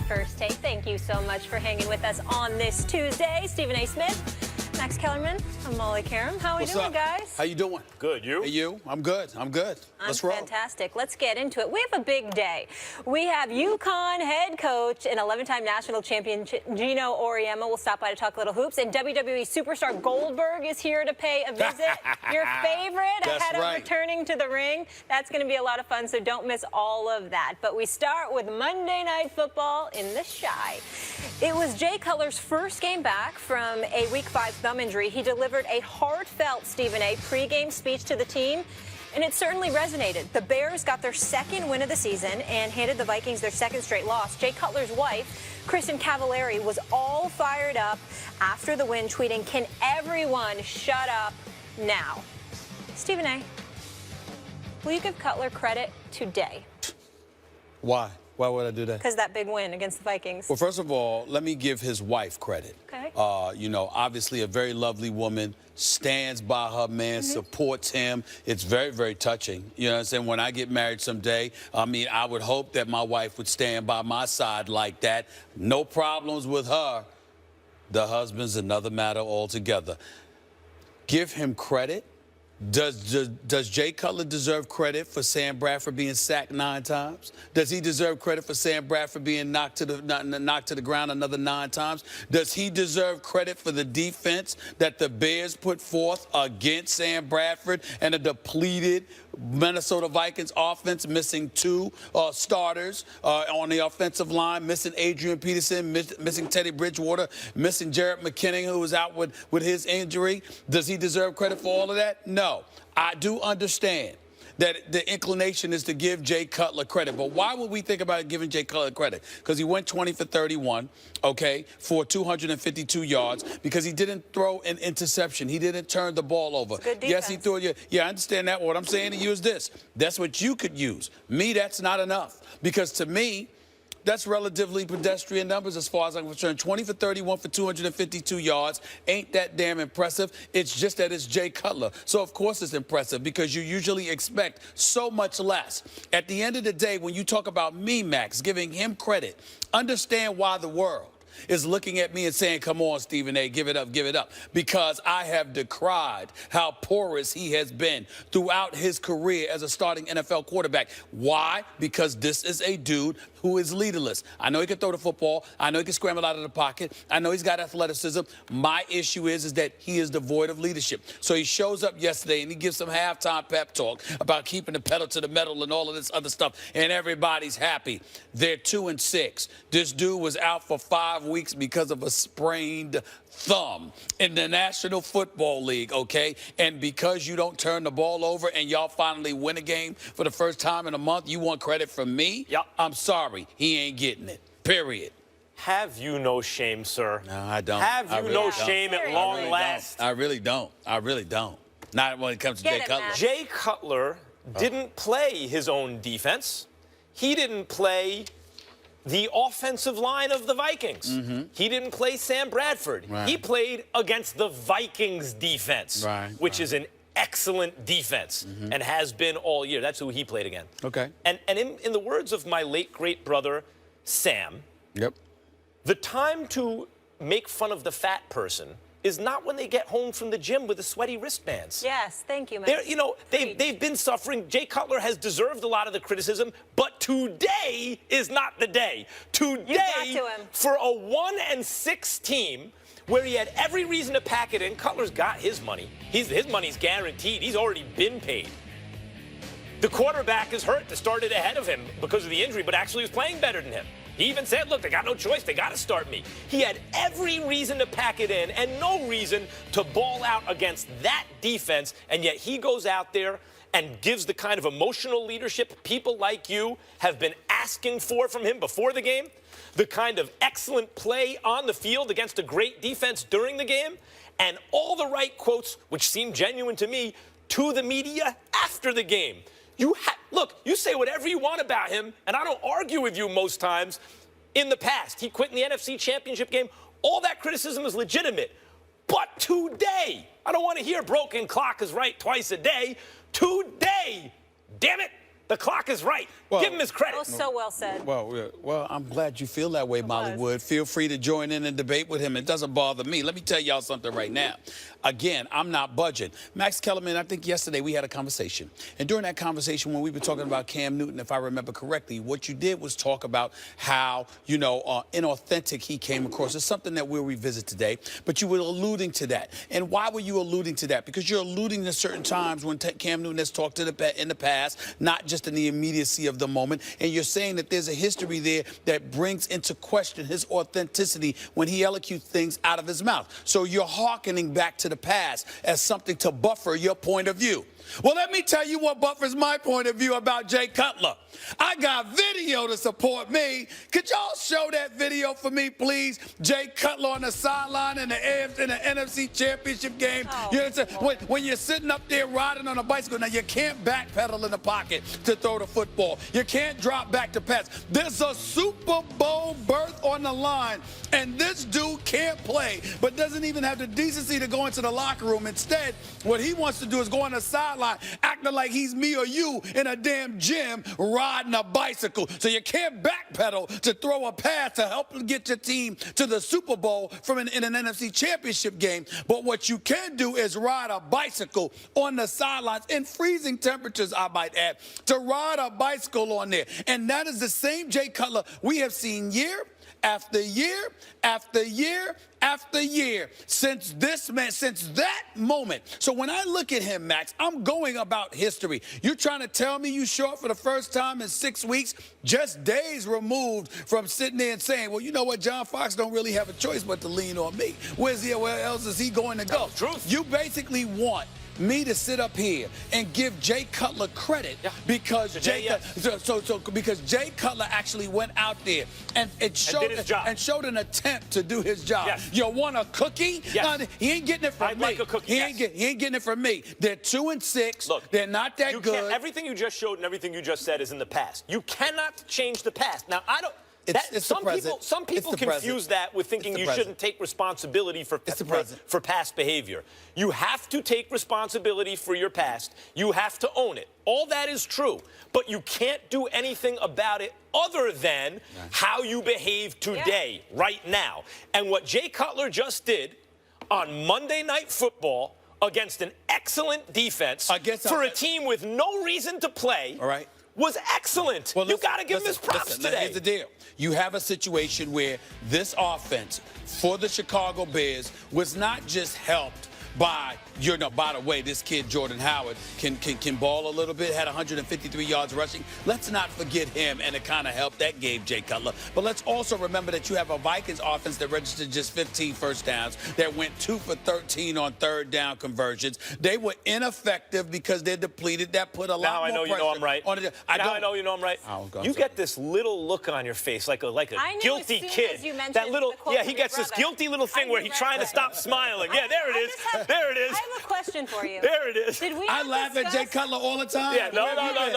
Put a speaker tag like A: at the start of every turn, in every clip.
A: First Take. Thank you so much for hanging with us on this Tuesday. Stephen A. Smith, Max Kellerman, I'm Molly Karam. How are we doing, guys?
B: How you doing?
C: Good. You?
B: Hey, you? I'm good. Let's roll.
A: Fantastic. Let's get into it. We have a big day. We have UConn head coach and 11-time national champion Gino Auriemma will stop by to talk little hoops, and WWE superstar Goldberg is here to pay a visit. Your favorite ahead of returning to the ring. That's going to be a lot of fun, so don't miss all of that. But we start with Monday Night Football in the Chi. It was Jay Cutler's first game back from a Week 5 thumb injury. He delivered a heartfelt Stephen A. pregame speech to the team, and it certainly resonated. The Bears got their second win of the season and handed the Vikings their second straight loss. Jay Cutler's wife, Kristen Cavallari, was all fired up after the win, tweeting, "Can everyone shut up now?" Stephen A., will you give Cutler credit today?
B: Why? Why would I do that?
A: Because that big win against the Vikings.
B: Well, first of all, let me give his wife credit.
A: Okay.
B: You know, obviously a very lovely woman, stands by her man, supports him. It's very, very touching. You know what I'm saying? When I get married someday, I mean, I would hope that my wife would stand by my side like that. No problems with her. The husband's another matter altogether. Give him credit. Does Jay Cutler deserve credit for Sam Bradford being sacked 9 times? Does he deserve credit for Sam Bradford being knocked to the ground another 9 times? Does he deserve credit for the defense that the Bears put forth against Sam Bradford and a depleted Minnesota Vikings offense, missing 2 starters on the offensive line, missing Adrian Peterson, missing Teddy Bridgewater, missing Jarrett McKinnon, who was out with his injury? Does he deserve credit for all of that? No. I do understand that the inclination is to give Jay Cutler credit. But why would we think about giving Jay Cutler credit? Because he went 20 for 31, okay, for 252 yards, because he didn't throw an interception. He didn't turn the ball over.
A: Good defense.
B: Yes, he threw it. Yeah, I understand that. What I'm saying to you is this. That's what you could use. Me, that's not enough. Because to me, that's relatively pedestrian numbers as far as I'm concerned. 20 for 31 for 252 yards. Ain't that damn impressive? It's just that it's Jay Cutler. So, of course, it's impressive because you usually expect so much less. At the end of the day, when you talk about me, Max, giving him credit, understand why the world is looking at me and saying, "Come on, Stephen A., give it up, give it up." Because I have decried how porous he has been throughout his career as a starting NFL quarterback. Why? Because this is a dude who is leaderless. I know he can throw the football. I know he can scramble out of the pocket. I know he's got athleticism. My issue is that he is devoid of leadership. So he shows up yesterday and he gives some halftime pep talk about keeping the pedal to the metal and all of this other stuff, and everybody's happy. They're 2-6. This dude was out for 5 weeks because of a sprained thumb in the National Football League, okay? And because you don't turn the ball over and y'all finally win a game for the first time in a month, you want credit from me?
C: Yep.
B: I'm sorry. He ain't getting it. Period.
C: Have you no shame, sir?
B: No, I don't.
C: Have you no shame at long last?
B: I really don't. I really don't. Not when it comes to Jay Cutler.
C: Jay Cutler didn't play his own defense. He didn't play the offensive line of the Vikings. He didn't play Sam Bradford.
B: Right.
C: He played against the Vikings defense, which is an excellent defense and has been all year. That's who he played again.
B: Okay.
C: And in the words of my late great brother, Sam,
B: Yep.
C: the time to make fun of the fat person is not when they get home from the gym with the sweaty wristbands.
A: Yes, thank you, Max.
C: You know, they've been suffering. Jay Cutler has deserved a lot of the criticism, but today is not the day. Today, for a 1-6 team where he had every reason to pack it in, Cutler's got his money. His money's guaranteed. He's already been paid. The quarterback is hurt that started ahead of him because of the injury, but actually was playing better than him. He even said, look, they got no choice. They got to start me. He had every reason to pack it in and no reason to ball out against that defense, and yet he goes out there and gives the kind of emotional leadership people like you have been asking for from him before the game, the kind of excellent play on the field against a great defense during the game, and all the right quotes, which seem genuine to me, to the media after the game. Look, you say whatever you want about him, and I don't argue with you most times. In the past, he quit in the NFC Championship game. All that criticism is legitimate. But today, I don't want to hear broken clock is right twice a day. Today, damn it, The clock is right.
B: Well,
C: give him his credit.
A: Oh, so well said.
B: Well, I'm glad you feel that way, Molly Wood. Feel free to join in and debate with him. It doesn't bother me. Let me tell y'all something right now. Again, I'm not budging. Max Kellerman, I think yesterday we had a conversation. And during that conversation, when we were talking about Cam Newton, if I remember correctly, what you did was talk about how, inauthentic he came across. It's something that we'll revisit today. But you were alluding to that. And why were you alluding to that? Because you're alluding to certain times when Cam Newton has talked in the past, not just in the immediacy of the moment. And you're saying that there's a history there that brings into question his authenticity when he elocutes things out of his mouth. So you're hearkening back to the past as something to buffer your point of view. Well, let me tell you what buffers my point of view about Jay Cutler. I got video to support me. Could y'all show that video for me, please? Jay Cutler on the sideline in the NFC Championship game.
A: Oh,
B: when you're sitting up there riding on a bicycle, now you can't backpedal in the pocket to throw the football. You can't drop back to pass. There's a Super Bowl berth on the line, and this dude can't play, but doesn't even have the decency to go into the locker room. Instead, what he wants to do is go on the sideline, acting like he's me or you in a damn gym riding a bicycle. So you can't backpedal to throw a pass to help get your team to the Super Bowl in an NFC Championship game. But what you can do is ride a bicycle on the sidelines in freezing temperatures, I might add, to ride a bicycle on there. And that is the same Jay Cutler we have seen year after year after year after year since that moment. So when I look at him, Max, I'm going about history. You're trying to tell me you show up for the first time in 6 weeks, just days removed from sitting there and saying, well, you know what, John Fox don't really have a choice but to lean on me. Where else is he going to go?
C: Truth.
B: You basically want me to sit up here and give Jay Cutler credit because because Jay Cutler actually went out there and showed an attempt to do his job.
C: Yes.
B: You want a cookie?
C: Yes.
B: He ain't getting it from
C: I'd
B: me.
C: like a cookie.
B: He ain't getting it from me. They're 2-6.
C: Look,
B: they're not that good.
C: Everything you just showed and everything you just said is in the past. You cannot change the past. Now, I don't. Some people confuse that with thinking you shouldn't take responsibility for past behavior. You have to take responsibility for your past. You have to own it. All that is true, but you can't do anything about it other than how you behave today, right now. And what Jay Cutler just did on Monday Night Football against an excellent defense for a team with no reason to play.
B: All right.
C: Was excellent.
B: Well,
C: you got to give him his props today.
B: Here's the deal. You have a situation where this offense for the Chicago Bears was not just helped by, by the way, this kid Jordan Howard can ball a little bit, had 153 yards rushing. Let's not forget him and the kind of help that gave Jay Cutler. But let's also remember that you have a Vikings offense that registered just 15 first downs, that went 2 for 13 on third down conversions. They were ineffective because they're depleted. That put a lot more pressure.
C: Now I know you know I'm right. I know you know I'm right. You get this little look on your face, like a guilty kid. That little, he gets this guilty little thing where he's trying to stop smiling. Yeah, there it is. There it is.
A: I have a question for you.
C: There it is.
B: I laugh at Jay Cutler all the time.
C: Yeah, no.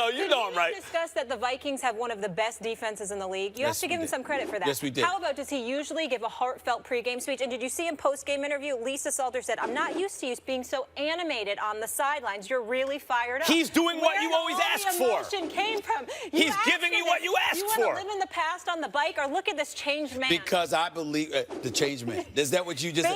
C: You know I'm right.
A: Did we discuss that the Vikings have one of the best defenses in the league? You have to give him some credit for that.
B: Yes, we did.
A: How about, does he usually give a heartfelt pregame speech? And did you see him post-game interview? Lisa Salter said, I'm not used to you being so animated on the sidelines. You're really fired up.
C: He's doing what you always ask for.
A: Where the emotion came from.
C: He's giving you what you asked for.
A: You want to live in the past on the bike, or look at this changed man?
B: Because I believe the changed man. Is that what you just?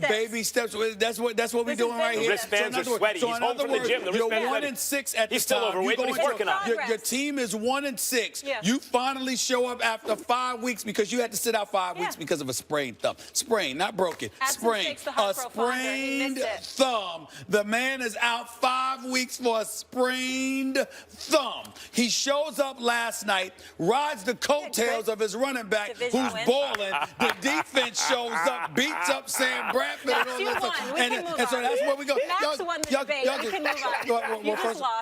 B: Baby steps. That's what we're doing right here.
C: The wristbands are sweaty. He's home from the gym. The
B: you're 1-6 at
C: He's still overweight, but he's working on it.
B: Your team is 1-6.
A: Yeah.
B: You finally show up after 5 weeks because you had to sit out 5 weeks because of a sprained thumb. Sprained, not broken. Sprained. A sprained thumb. The man is out 5 weeks for a sprained thumb. He shows up last night, rides the coattails of his running back, who's balling. The defense shows up, beats up Sam Bradford and all this. And so that's where we go.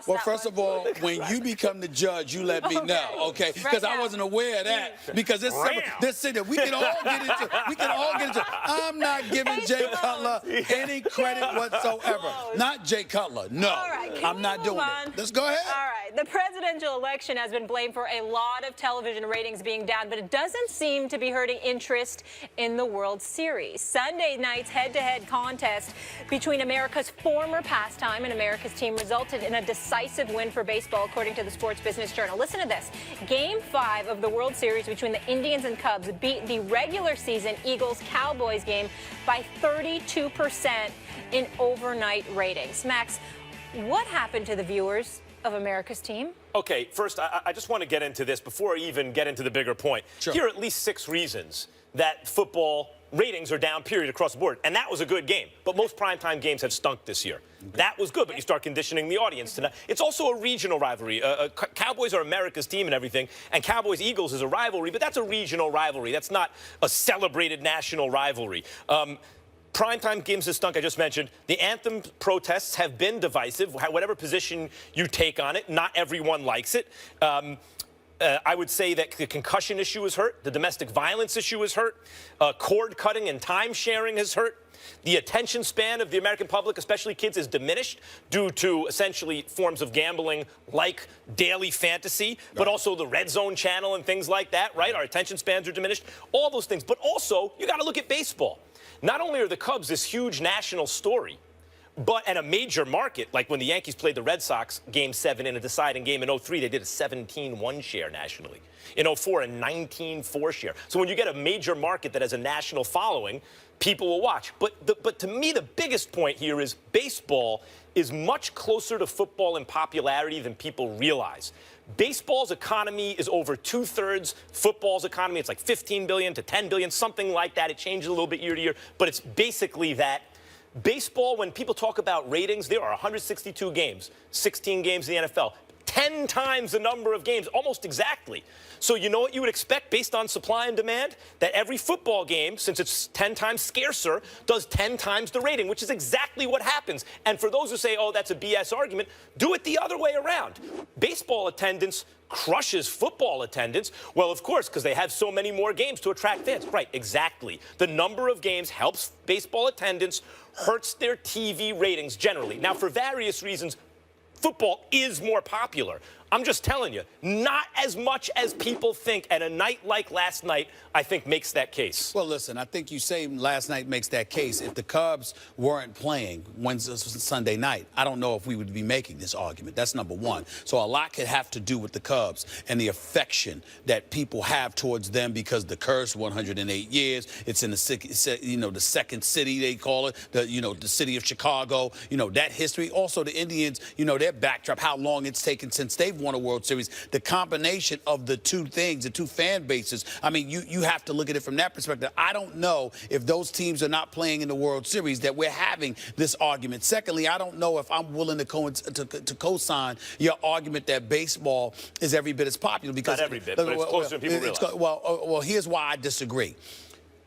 B: Well, first of all, when you become the judge, you let me know, okay? Because I wasn't aware of that. Because this city, we can all get into. I'm not giving Jay Cutler any credit whatsoever. Not Jay Cutler. No, I'm not doing it. Let's go ahead.
A: All right. right, the presidential election has been blamed for a lot of television ratings being down, but it doesn't seem to be hurting interest in the World Series. Sunday night's head-to-head contest between America's former pastime and America's team resulted in a decisive win for baseball, according to the Sports Business Journal. Listen to this. Game 5 of the World Series between the Indians and Cubs beat the regular season Eagles-Cowboys game by 32% in overnight ratings. Max, what happened to the viewers of America's team?
C: Okay, first, I just want to get into this before I even get into the bigger point.
B: Sure.
C: Here are at least 6 reasons that football ratings are down, period, across the board. And that was a good game. But most primetime games have stunk this year. That was good, but you start conditioning the audience to that. It's also a regional rivalry. Cowboys are America's team and everything, and Cowboys-Eagles is a rivalry, but that's a regional rivalry. That's not a celebrated national rivalry. Primetime games have stunk, I just mentioned. The anthem protests have been divisive. Whatever position you take on it, not everyone likes it. I would say that the concussion issue is hurt. The domestic violence issue is hurt. Cord cutting and time sharing has hurt. The attention span of the American public, especially kids, is diminished due to essentially forms of gambling like daily fantasy, but also the Red Zone channel and things like that, right? Our attention spans are diminished. All those things. But also, you got to look at baseball. Not only are the Cubs this huge national story, but at a major market, like when the Yankees played the Red Sox Game 7 in a deciding game in 03, they did a 17-1 share nationally. In 04, a 19-4 share. So when you get a major market that has a national following, people will watch. But to me, the biggest point here is baseball is much closer to football in popularity than people realize. Baseball's economy is over 2/3 football's economy. It's like 15 billion to 10 billion, something like that. It changes a little bit year to year, but it's basically that. Baseball, when people talk about ratings, there are 162 games, 16 games in the NFL. 10 times the number of games, almost exactly. So you know what you would expect based on supply and demand? That every football game, since it's 10 times scarcer, does 10 times the rating, which is exactly what happens. And for those who say, oh, that's a BS argument, do it the other way around. Baseball attendance crushes football attendance. Well, of course, because they have so many more games to attract fans. Right, exactly. The number of games helps baseball attendance, hurts their TV ratings generally. Now, for various reasons, football is more popular. I'm just telling you, not as much as people think, and a night like last night, I think, makes that case.
B: Well, listen, I think you say last night makes that case. If the Cubs weren't playing Sunday night, I don't know if we would be making this argument. That's number one. So a lot could have to do with the Cubs and the affection that people have towards them because the curse, 108 years, it's in the second city, they call it, the city of Chicago, that history. Also, the Indians, their backdrop, how long it's taken since they've won a World Series. The combination of the two things, the two fan bases, I mean, you have to look at it from that perspective. I don't know if those teams are not playing in the World Series that we're having this argument. Secondly, I don't know if I'm willing to co-sign your argument that baseball is every bit as popular. Because
C: not every bit, but it's closer than people realize.
B: Well, here's why I disagree.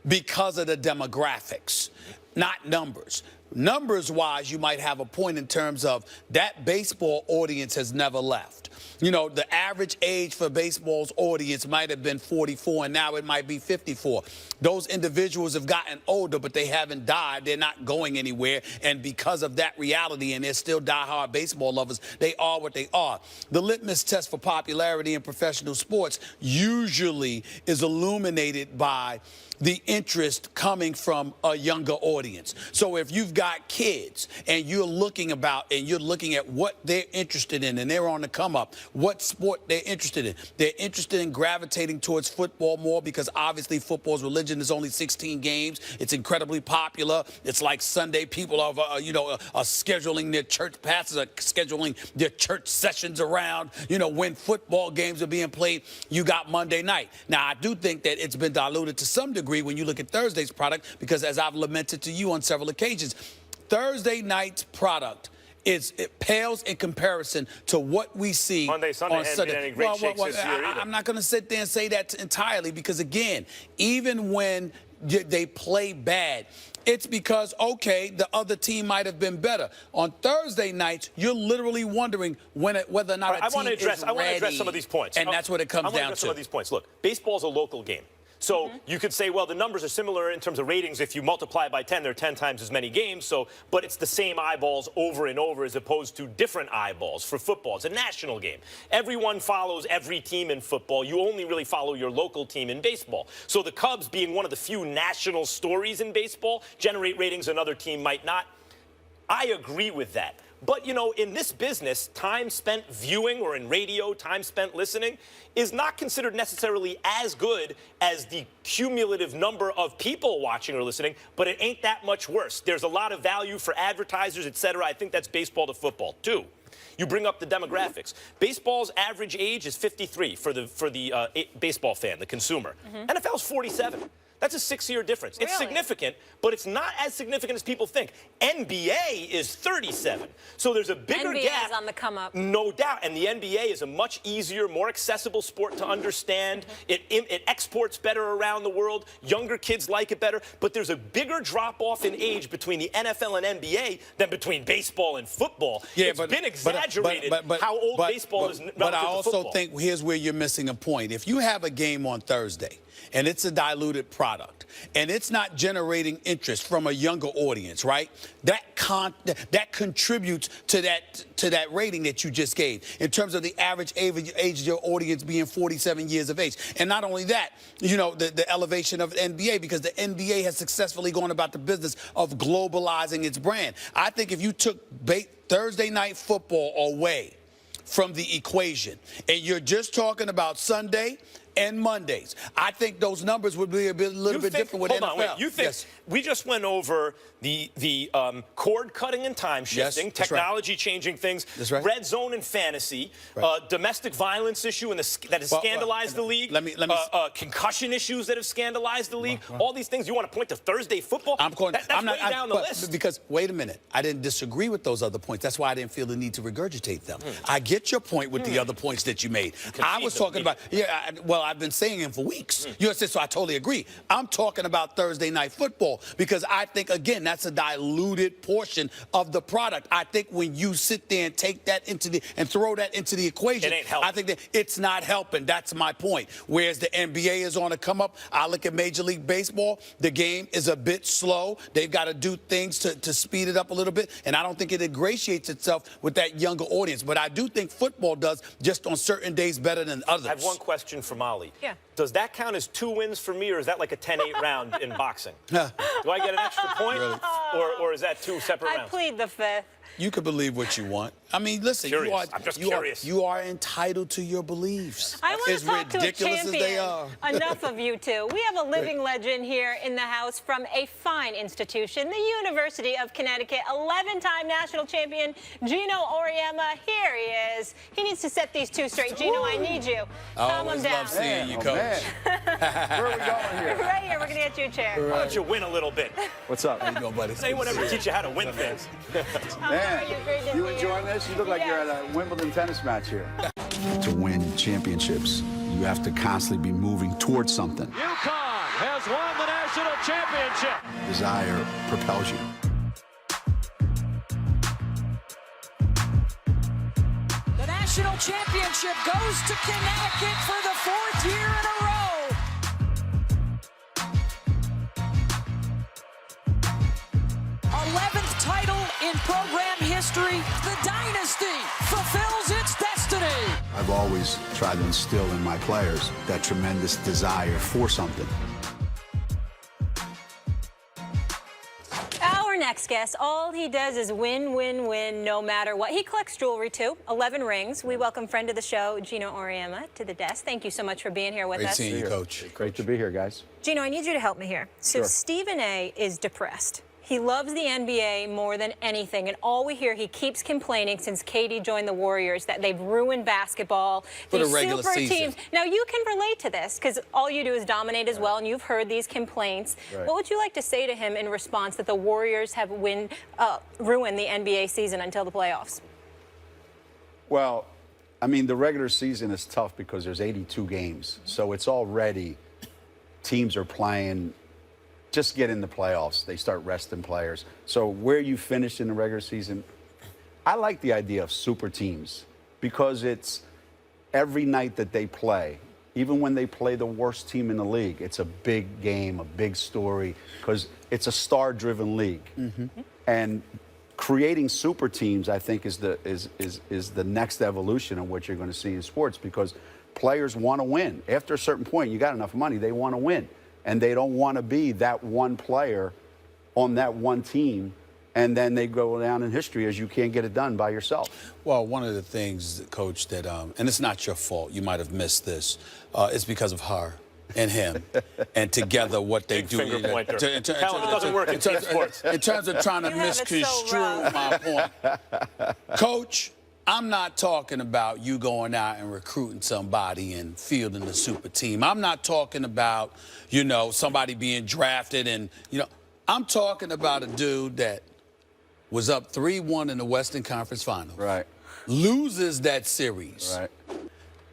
B: Because of the demographics, not numbers. Numbers-wise, you might have a point in terms of that baseball audience has never left. The average age for baseball's audience might have been 44, and now it might be 54. Those individuals have gotten older, but they haven't died. They're not going anywhere. And because of that reality, and they're still diehard baseball lovers, they are what they are. The litmus test for popularity in professional sports usually is illuminated by the interest coming from a younger audience. So if you've got kids and you're looking at what they're interested in and they're on the come up, what sport they're interested in. They're interested in gravitating towards football more because obviously football's religion is only 16 games. It's incredibly popular. It's like Sunday people are scheduling their church pastors are scheduling their church sessions around, when football games are being played. You got Monday night. Now, I do think that it's been diluted to some degree when you look at Thursday's product, because as I've lamented to you on several occasions, Thursday night's product it pales in comparison to what we see
C: Monday, Sunday,
B: on Sunday.
C: Been any great shakes this year either.
B: I'm not going to sit there and say that entirely because, again, even when they play bad, it's because, okay, the other team might have been better. On Thursday nights, you're literally wondering whether or not a team is ready.
C: I want to address some of these points.
B: And that's what it comes down to.
C: Some of these points. Look, baseball's a local game. So you could say, well, the numbers are similar in terms of ratings. If you multiply by 10, there are 10 times as many games. So, but it's the same eyeballs over and over as opposed to different eyeballs for football. It's a national game. Everyone follows every team in football. You only really follow your local team in baseball. So the Cubs, being one of the few national stories in baseball, generate ratings another team might not. I agree with that. But, you know, in this business, time spent viewing or in radio, time spent listening is not considered necessarily as good as the cumulative number of people watching or listening, but it ain't that much worse. There's a lot of value for advertisers, et cetera. I think that's baseball to football, too. You bring up the demographics. Baseball's average age is 53 for the baseball fan, the consumer. NFL's 47. That's a 6-year difference.
A: Really?
C: It's significant, but it's not as significant as people think. NBA is 37. So there's a bigger gap.
A: NBA is on the come up.
C: No doubt. And the NBA is a much easier, more accessible sport to understand. It exports better around the world. Younger kids like it better. But there's a bigger drop-off in age between the NFL and NBA than between baseball and football.
B: Yeah,
C: it's been exaggerated how old baseball is relative
B: But I
C: to
B: also
C: football.
B: think here's where you're missing a point. If you have a game on Thursday, and it's a diluted product, and it's not generating interest from a younger audience, right? That contributes to that rating that you just gave in terms of the average age of your audience being 47 years of age. And not only that, you know, the elevation of the NBA, because the NBA has successfully gone about the business of globalizing its brand. I think if you took Thursday night football away from the equation, and you're just talking about Sunday and Mondays, I think those numbers would be a little bit different with NFL.
C: Hold on, wait. You think we just went over the cord cutting and time shifting,
B: Yes, that's
C: technology changing things,
B: That's right.
C: red zone and fantasy, domestic violence issue that has scandalized the league, concussion issues that have scandalized the league, all these things. You want to point to Thursday football?
B: I'm not
C: way down the list.
B: Because wait a minute, I didn't disagree with those other points. That's why I didn't feel the need to regurgitate them. I get your point with the other points that you made. I was talking about I've been saying them for weeks. You said so. I totally agree. I'm talking about Thursday night football because I think, again, that's a diluted portion of the product. I think when you sit there and take that and throw that into the equation,
C: it ain't helping.
B: I think that it's not helping. That's my point. Whereas the NBA is on a come up, I look at Major League Baseball. The game is a bit slow. They've got to do things to speed it up a little bit, and I don't think it ingratiates itself with that younger audience. But I do think football does, just on certain days, better than others.
C: I have one question for Molly.
A: Yeah.
C: Does that count as 2 wins for me, or is that like a 10-8 round in boxing? Do I get an extra point, or is that 2 separate rounds?
A: I plead the fifth.
B: You can believe what you want. I mean, listen,
C: I'm just curious.
B: You are entitled to your beliefs.
A: I want to talk to a
B: ridiculous as they
A: champion.
B: are.
A: Enough of you two. We have a living legend here in the house from a fine institution, the University of Connecticut. 11-time national champion Gino Auriemma. Here he is. He needs to set these two straight. Gino, I need you. Calm him down.
B: Love seeing you, Coach.
D: Where are we going here?
A: Right here. We're going to get you a chair.
C: Why don't you win a little bit?
D: What's up?
B: How you doing, buddy?
C: Does anyone ever teach you how to win things?
D: Man,
A: Great to
D: you
A: see
D: enjoying this? You look like you're at a Wimbledon tennis match here. To win championships, you have to constantly be moving towards something.
E: UConn has won the national championship.
D: Desire propels you.
F: The national championship goes to Connecticut for the 4th year in a row. 11th title in program history. The dynasty fulfills its destiny.
D: I've always tried to instill in my players that tremendous desire for something.
A: Our next guest, all he does is win, win, win, no matter what. He collects jewelry, too. 11 rings. We welcome friend of the show, Gino Auriemma, to the desk. Thank you so much for being here with
B: Great
A: us.
B: seeing you, Coach.
D: Great to be here, guys.
A: Gino, I need you to help me here. So
D: Sure.
A: Stephen A. is depressed. He loves the NBA more than anything, and all we hear, he keeps complaining since KD joined the Warriors that they've ruined basketball.
B: For the
A: These
B: regular
A: super
B: season.
A: teams. Now, you can relate to this because all you do is dominate as well, and you've heard these complaints.
D: Right.
A: What would you like to say to him in response that the Warriors have ruined the NBA season until the playoffs?
D: Well, I mean, the regular season is tough because there's 82 games. So it's already, teams are playing, just get in the playoffs. They start resting players. So where you finish in the regular season, I like the idea of super teams because it's every night that they play, even when they play the worst team in the league, it's a big game, a big story, because it's a star-driven league. And creating super teams, I think, is the next evolution of what you're going to see in sports, because players want to win. After a certain point, you got enough money, they want to win. And they don't want to be that one player on that one team, and then they go down in history as you can't get it done by yourself.
B: Well, one of the things, Coach, that, and it's not your fault, you might have missed this, it's because of her and him, and together what they do.
C: Finger pointer. It doesn't work in team sports.
B: In terms of trying to misconstrue my point. Coach, I'm not talking about you going out and recruiting somebody and fielding the super team. I'm not talking about, you know, somebody being drafted and, you know, I'm talking about a dude that was up 3-1 in the Western Conference Finals.
D: Right.
B: Loses that series.
D: Right.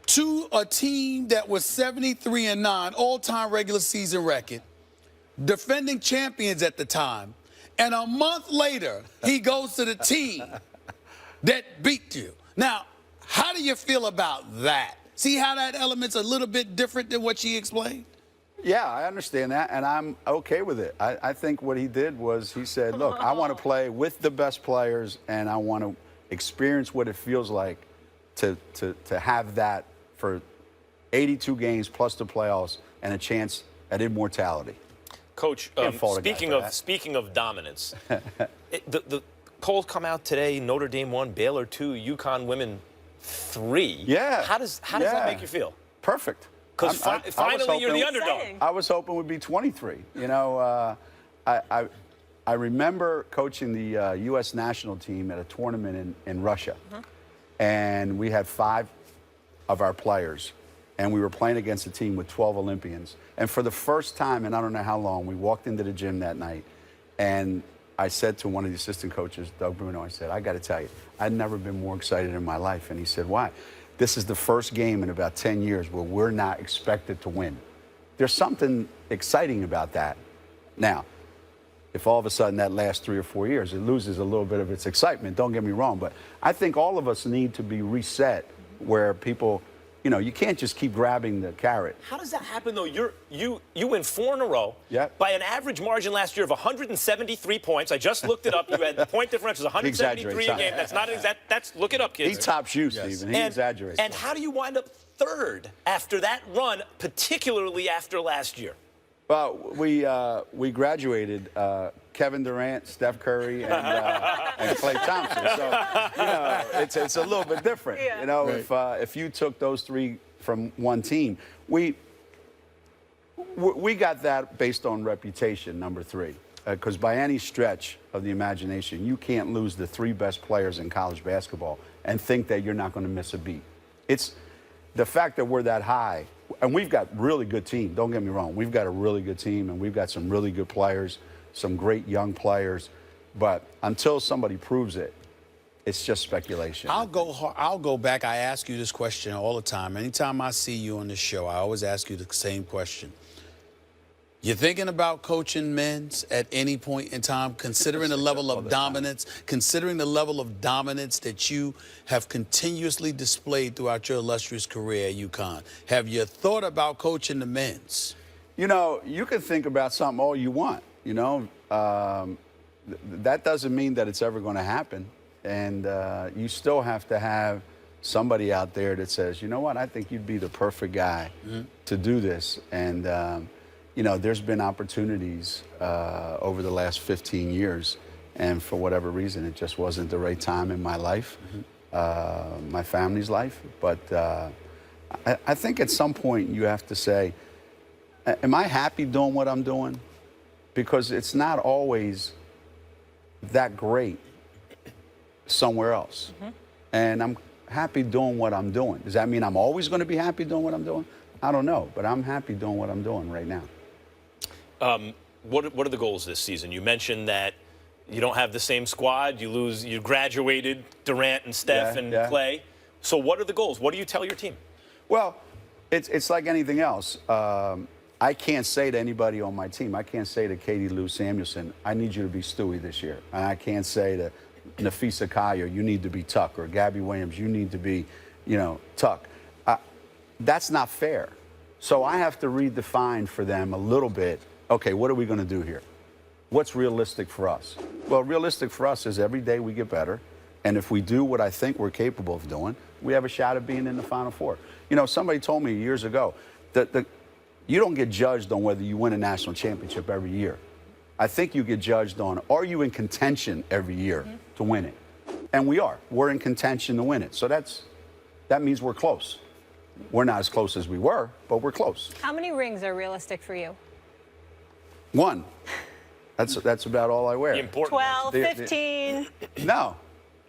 B: To a team that was 73-9, all-time regular season record, defending champions at the time, and a month later, he goes to the team that beat you. Now, how do you feel about that? See how that element's a little bit different than what she explained?
D: Yeah, I understand that, and I'm okay with it. I think what he did was he said, look, I want to play with the best players, and I want to experience what it feels like to have that for 82 games plus the playoffs and a chance at immortality.
C: Coach, speaking of dominance, the polls come out today. Notre Dame 1, Baylor 2, UConn women 3.
D: Yeah.
C: How does that make you feel?
D: Perfect.
C: Because finally you're the underdog.
D: I was hoping it would be 23. You know, I remember coaching the U.S. national team at a tournament in Russia. And we had 5 of our players. And we were playing against a team with 12 Olympians. And for the first time, and I don't know how long, we walked into the gym that night. And I said to one of the assistant coaches, Doug Bruno, I said, I got to tell you, I'd never been more excited in my life. And he said, why? This is the first game in about 10 years where we're not expected to win. There's something exciting about that. Now, if all of a sudden that lasts 3 or 4 years, it loses a little bit of its excitement, don't get me wrong. But I think all of us need to be reset where people, you know, you can't just keep grabbing the carrot.
C: How does that happen, though? You win 4 in a row by an average margin last year of 173 points. I just looked it up. You had the point differential 173 a game. That's not exact. That's look it up, kids.
D: He tops you, Stephen. He exaggerates.
C: And how do you wind up 3rd after that run, particularly after last year?
D: Well, we graduated Kevin Durant, Steph Curry, and Klay Thompson. So, you know, it's a little bit different. You know, if you took those 3 from one team, we got that based on reputation, number 3. Because by any stretch of the imagination, you can't lose the 3 best players in college basketball and think that you're not going to miss a beat. It's the fact that we're that high. And we've got really good team. Don't get me wrong. We've got a really good team, and we've got some really good players, some great young players. But until somebody proves it, it's just speculation.
B: I'll go back. I ask you this question all the time. Anytime I see you on this show, I always ask you the same question. You thinking about coaching men's at any point in time, considering the level of dominance, that you have continuously displayed throughout your illustrious career at UConn? Have you thought about coaching the men's?
D: You know, you can think about something all you want, you know. That doesn't mean that it's ever going to happen. And you still have to have somebody out there that says, you know what, I think you'd be the perfect guy to do this. And, you know, there's been opportunities over the last 15 years, and for whatever reason, it just wasn't the right time in my life, my family's life. But I think at some point you have to say, am I happy doing what I'm doing? Because it's not always that great somewhere else. And I'm happy doing what I'm doing. Does that mean I'm always going to be happy doing what I'm doing? I don't know, but I'm happy doing what I'm doing right now.
C: What are the goals this season? You mentioned that you don't have the same squad. You graduated Durant and Steph and Klay. So what are the goals? What do you tell your team?
D: Well, it's like anything else. I can't say to anybody on my team, I can't say to Katie Lou Samuelson, I need you to be Stewie this year. And I can't say to Nafisa Collier, you need to be Tuck, or Gabby Williams, you need to be, you know, Tuck. That's not fair. So I have to redefine for them a little bit, okay, what are we going to do here? What's realistic for us? Well, realistic for us is every day we get better. And if we do what I think we're capable of doing, we have a shot at being in the Final Four. You know, somebody told me years ago that you don't get judged on whether you win a national championship every year. I think you get judged on, are you in contention every year to win it? And we are. We're in contention to win it. So that means we're close. We're not as close as we were, but we're close.
A: How many rings are realistic for you?
D: 1. That's about all I wear.
C: The important
A: 12, 15.
D: No.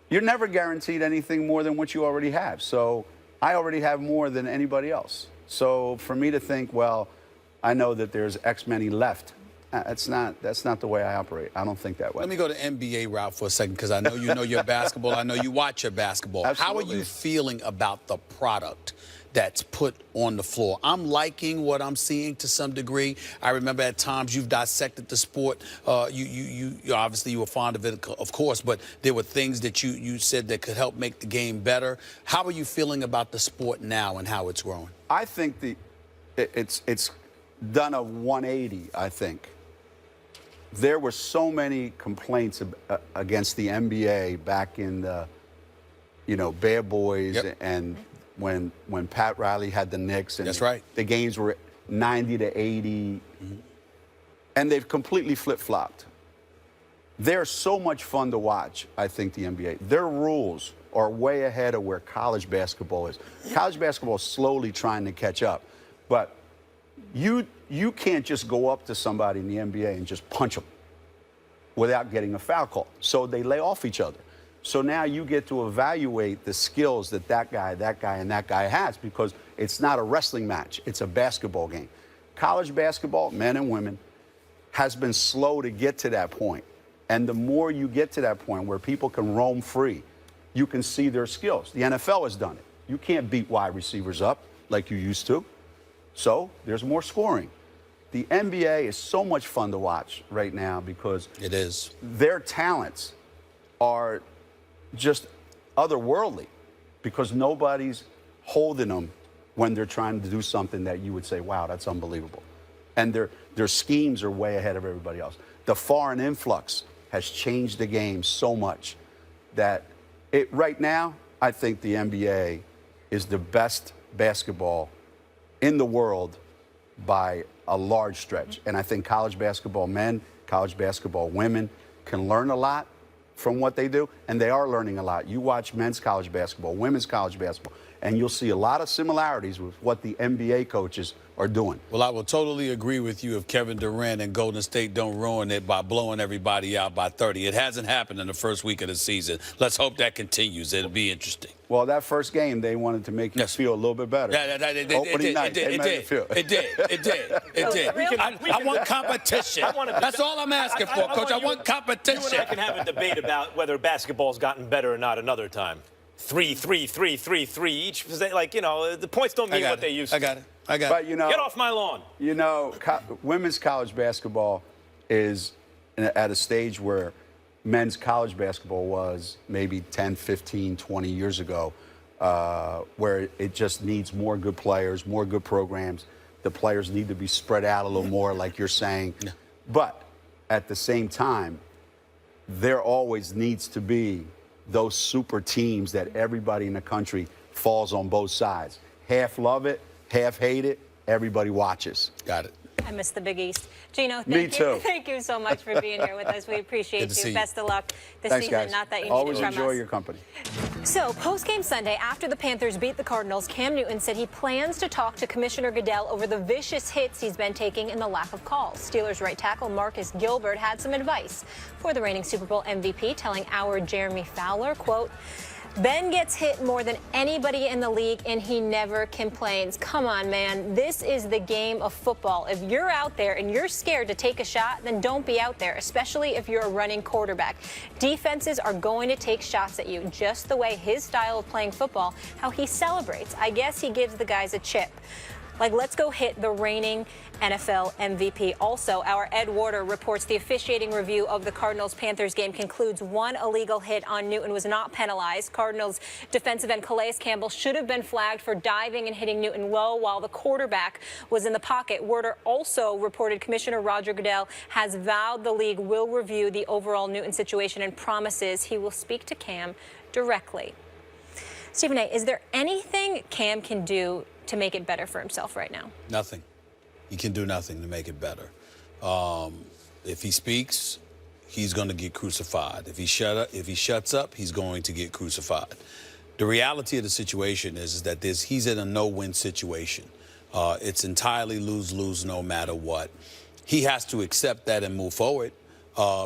D: You're never guaranteed anything more than what you already have. So I already have more than anybody else. So for me to think, well, I know that there's X many left, that's not the way I operate. I don't think that way.
B: Let me go to NBA route for a second, because I know you know your basketball. I know you watch your basketball.
D: Absolutely.
B: How are you feeling about the product that's put on the floor? I'm liking what I'm seeing to some degree. I remember at times you've dissected the sport. You obviously you were fond of it, of course, but there were things that you said that could help make the game better. How are you feeling about the sport now and how it's growing?
D: I think it's done a 180, I think. There were so many complaints against the NBA back in the, Bad Boys,
B: yep.
D: and when Pat Riley had the Knicks, and
B: that's right.
D: The games were 90 to 80, and they've completely flip-flopped. They're so much fun to watch, I think, the NBA. Their rules are way ahead of where college basketball is. College basketball is slowly trying to catch up, but you can't just go up to somebody in the NBA and just punch them without getting a foul call. So they lay off each other. So now you get to evaluate the skills that guy, and that guy has, because it's not a wrestling match. It's a basketball game. College basketball, men and women, has been slow to get to that point. And the more you get to that point where people can roam free, you can see their skills. The NFL has done it. You can't beat wide receivers up like you used to. So there's more scoring. The NBA is so much fun to watch right now because
B: it is.
D: Their talents are just otherworldly, because nobody's holding them when they're trying to do something that you would say, wow, that's unbelievable. And their schemes are way ahead of everybody else. The foreign influx has changed the game so much that right now, I think the NBA is the best basketball in the world by a large stretch. And I think college basketball men, college basketball women can learn a lot from what they do, and they are learning a lot. You watch men's college basketball, women's college basketball, and you'll see a lot of similarities with what the NBA coaches are doing.
B: Well, I will totally agree with you if Kevin Durant and Golden State don't ruin it by blowing everybody out by 30. It hasn't happened in the first week of the season. Let's hope that continues. It'll be interesting.
D: Well, that first game, they wanted to make you feel a little bit better. Opening night, they made you feel.
B: It did. I want competition. That's all I'm asking for, Coach. I want competition.
C: You and I can have a debate about whether basketball's gotten better or not another time. 3, 3, 3, 3, 3 each. Like, the points don't mean what they used to.
B: I got it.
D: But,
C: get off my lawn.
D: Women's college basketball is at a stage where men's college basketball was maybe 10, 15, 20 years ago, where it just needs more good players, more good programs. The players need to be spread out a little more, like you're saying. Yeah. But at the same time, there always needs to be those super teams that everybody in the country falls on both sides. Half love it, half hate it, everybody watches.
B: Got it.
A: I miss the Big East. Gino,
D: Me too.
A: Thank you so much for being here with us. We appreciate you. Best of luck this
D: Thanks,
A: season.
D: Guys.
A: Not that you
D: always
A: need it from
D: enjoy
A: us.
D: your company.
A: So, post-game Sunday, after the Panthers beat the Cardinals, Cam Newton said he plans to talk to Commissioner Goodell over the vicious hits he's been taking and the lack of calls. Steelers right tackle Marcus Gilbert had some advice for the reigning Super Bowl MVP, telling our Jeremy Fowler, quote, Ben gets hit more than anybody in the league, and he never complains. Come on, man. This is the game of football. If you're out there and you're scared to take a shot, then don't be out there, especially if you're a running quarterback. Defenses are going to take shots at you, just the way his style of playing football, how he celebrates. I guess he gives the guys a chip. Like, let's go hit the reigning NFL MVP. Also, our Ed Warder reports the officiating review of the Cardinals-Panthers game concludes one illegal hit on Newton was not penalized. Cardinals defensive end Calais Campbell should have been flagged for diving and hitting Newton low while the quarterback was in the pocket. Warder also reported Commissioner Roger Goodell has vowed the league will review the overall Newton situation and promises he will speak to Cam directly. Stephen A., is there anything Cam can do to make it better for himself right now?
B: Nothing. He can do nothing to make it better. If he speaks, he's going to get crucified. If he shuts up, he's going to get crucified. The reality of the situation is that he's in a no-win situation. It's entirely lose-lose no matter what. He has to accept that and move forward.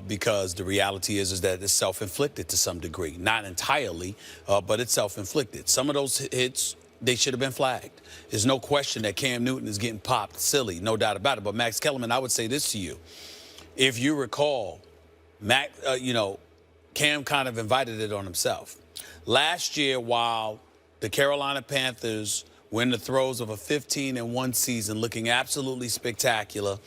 B: Because the reality is that it's self-inflicted to some degree. Not entirely, but it's self-inflicted. Some of those hits, they should have been flagged. There's no question that Cam Newton is getting popped silly, no doubt about it. But Max Kellerman, I would say this to you. If you recall, Cam kind of invited it on himself. Last year, while the Carolina Panthers were in the throes of a 15-1 season, looking absolutely spectacular,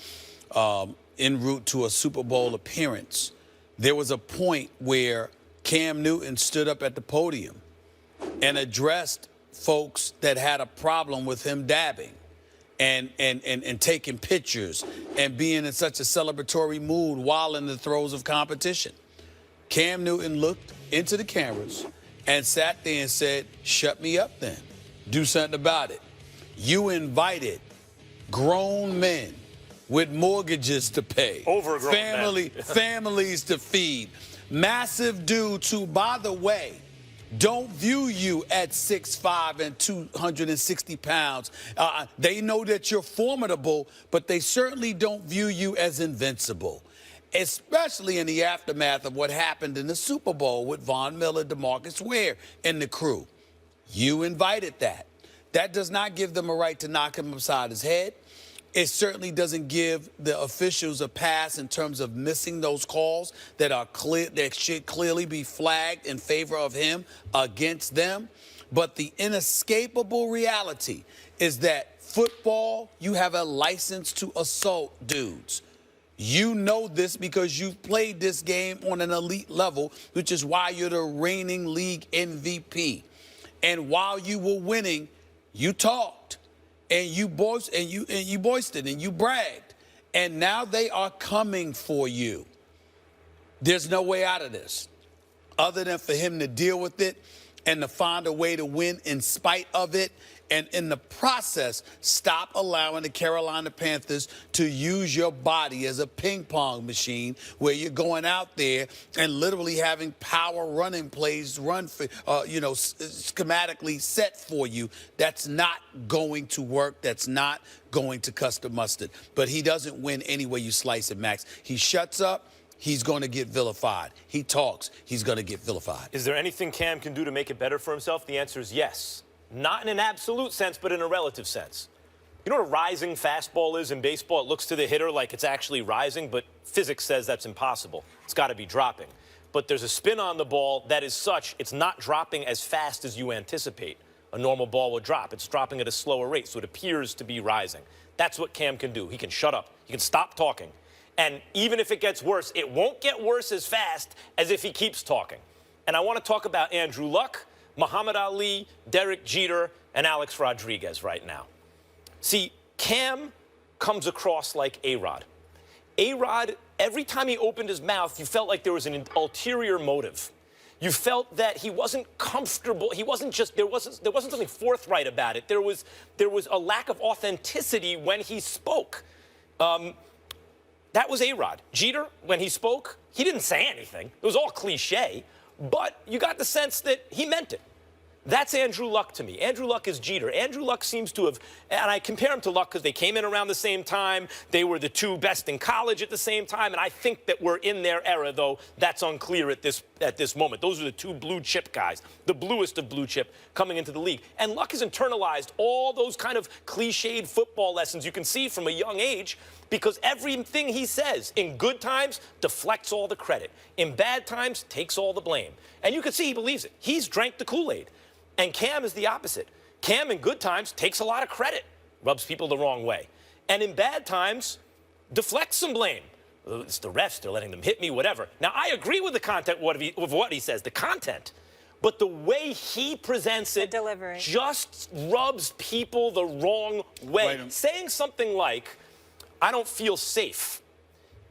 B: en route to a Super Bowl appearance, there was a point where Cam Newton stood up at the podium and addressed folks that had a problem with him dabbing and taking pictures and being in such a celebratory mood while in the throes of competition. Cam Newton looked into the cameras and sat there and said, "Shut me up then. Do something about it. You invited grown men with mortgages to pay, families to feed, massive dudes who, by the way, don't view you at 6'5" and 260 pounds. They know that you're formidable, but they certainly don't view you as invincible, especially in the aftermath of what happened in the Super Bowl with Von Miller, DeMarcus Ware, and the crew. You invited that. That does not give them a right to knock him upside his head. It certainly doesn't give the officials a pass in terms of missing those calls that are clear, that should clearly be flagged in favor of him against them. But the inescapable reality is that football, you have a license to assault dudes. You know this because you've played this game on an elite level, which is why you're the reigning league MVP. And while you were winning, you talked. And you boasted and you bragged. And now they are coming for you. There's no way out of this other than for him to deal with it and to find a way to win in spite of it. And in the process, stop allowing the Carolina Panthers to use your body as a ping pong machine where you're going out there and literally having power running plays run for, schematically set for you. That's not going to work. That's not going to custom mustard. But he doesn't win any way you slice it, Max. He shuts up. He's going to get vilified. He talks. He's going to get vilified.
C: Is there anything Cam can do to make it better for himself? The answer is yes. Not in an absolute sense, but in a relative sense. You know what a rising fastball is in baseball? It looks to the hitter like it's actually rising, but physics says that's impossible. It's got to be dropping. But there's a spin on the ball that is such, it's not dropping as fast as you anticipate. A normal ball would drop. It's dropping at a slower rate, so it appears to be rising. That's what Cam can do. He can shut up. He can stop talking. And even if it gets worse, it won't get worse as fast as if he keeps talking. And I want to talk about Andrew Luck, Muhammad Ali, Derek Jeter, and Alex Rodriguez right now. See, Cam comes across like A-Rod. A-Rod, every time he opened his mouth, you felt like there was an ulterior motive. You felt that he wasn't comfortable. He wasn't just, there wasn't something forthright about it. There was a lack of authenticity when he spoke. That was A-Rod. Jeter, when he spoke, he didn't say anything. It was all cliche. But you got the sense that he meant it. That's Andrew Luck to me. Andrew Luck is Jeter. Andrew Luck seems to have, and I compare him to Luck because they came in around the same time. They were the two best in college at the same time, and I think that we're in their era, though that's unclear at this moment. Those are the two blue chip guys, the bluest of blue chip coming into the league. And Luck has internalized all those kind of cliched football lessons you can see from a young age, because everything he says in good times deflects all the credit. In bad times, takes all the blame. And you can see he believes it. He's drank the Kool-Aid. And Cam is the opposite. Cam in good times takes a lot of credit rubs people the wrong way. And in bad times, deflects some blame. It's the refs, they're letting them hit me, whatever. Now, I agree with the content of what he says, the content. But the way he presents it just rubs people the wrong way. Saying something like, I don't feel safe,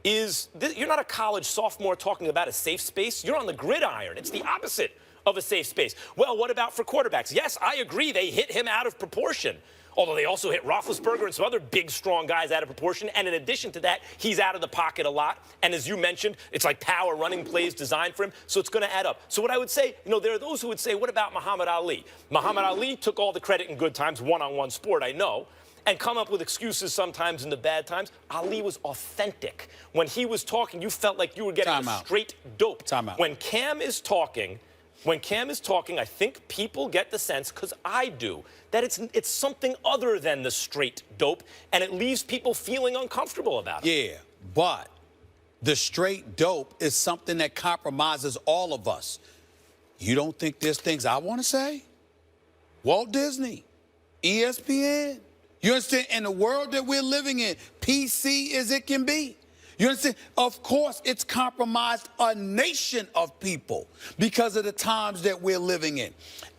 C: you're not a college sophomore talking about a safe space. You're on the gridiron. It's the opposite of a safe space. Well, what about for quarterbacks? Yes, I agree they hit him out of proportion. Although they also hit Roethlisberger and some other big, strong guys out of proportion. And in addition to that, he's out of the pocket a lot. And as you mentioned, it's like power running plays designed for him. So it's going to add up. So what I would say, there are those who would say, what about Muhammad Ali? Muhammad Ali took all the credit in good times, one-on-one sport, I know, and come up with excuses sometimes in the bad times. Ali was authentic. When he was talking, you felt like you were getting a straight dope. When Cam is talking, I think people get the sense, because I do, that it's something other than the straight dope, and it leaves people feeling uncomfortable about it.
B: Yeah, but the straight dope is something that compromises all of us. You don't think there's things I want to say? Walt Disney, ESPN. You understand? In the world that we're living in, PC as it can be. You understand? Of course, it's compromised a nation of people because of the times that we're living in.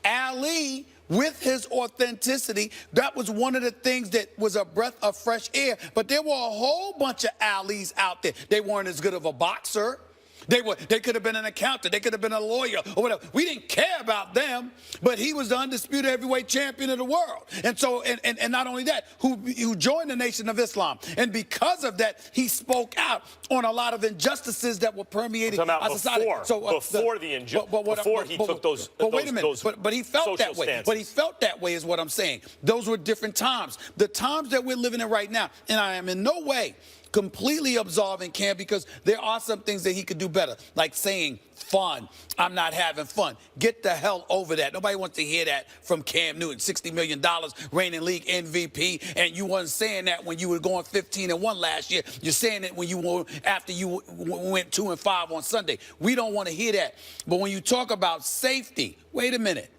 B: Ali, with his authenticity, that was one of the things that was a breath of fresh air. But there were a whole bunch of Alis out there. They weren't as good of a boxer. They could have been an accountant. They could have been a lawyer or whatever. We didn't care about them, but he was the undisputed heavyweight champion of the world. And so, and not only that, who joined the Nation of Islam. And because of that, he spoke out on a lot of injustices that were permeating our society.
C: Before the injustice, before he took those.
B: But wait a minute. But he felt that way.
C: Stances.
B: But he felt that way is what I'm saying. Those were different times. The times that we're living in right now, and I am in no way completely absolving Cam, because there are some things that he could do better, like saying fun. I'm not having fun. Get the hell over that. Nobody wants to hear that from Cam Newton. $60 million, reigning league MVP, and you weren't saying that when you were going 15-1 last year. You're saying it when you were after you went 2-5 on Sunday. We don't want to hear that. But when you talk about safety, wait a minute.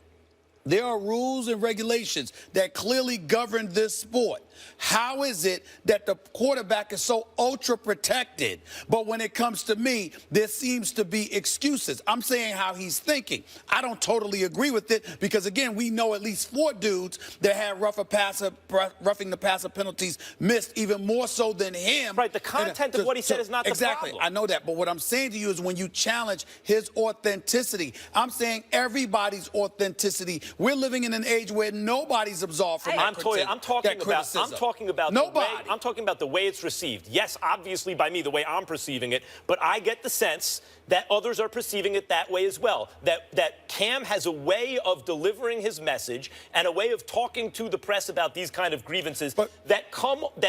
B: There are rules and regulations that clearly govern this sport. How is it that the quarterback is so ultra protected, but when it comes to me, there seems to be excuses? I'm saying how he's thinking. I don't totally agree with it because, again, we know at least 4 dudes that had roughing the passer penalties missed, even more so than him.
C: Right, the content of what he said is not the
B: problem. Exactly, I know that. But what I'm saying to you is when you challenge his authenticity, I'm saying everybody's authenticity. We're living in an age where nobody's absolved from that criticism. I'm talking about the way it's received. Yes, obviously by me, the way I'm perceiving it, but I get the sense that others are perceiving it that way as well. That Cam has a way of delivering his message and a way of talking to the press about these kind of grievances that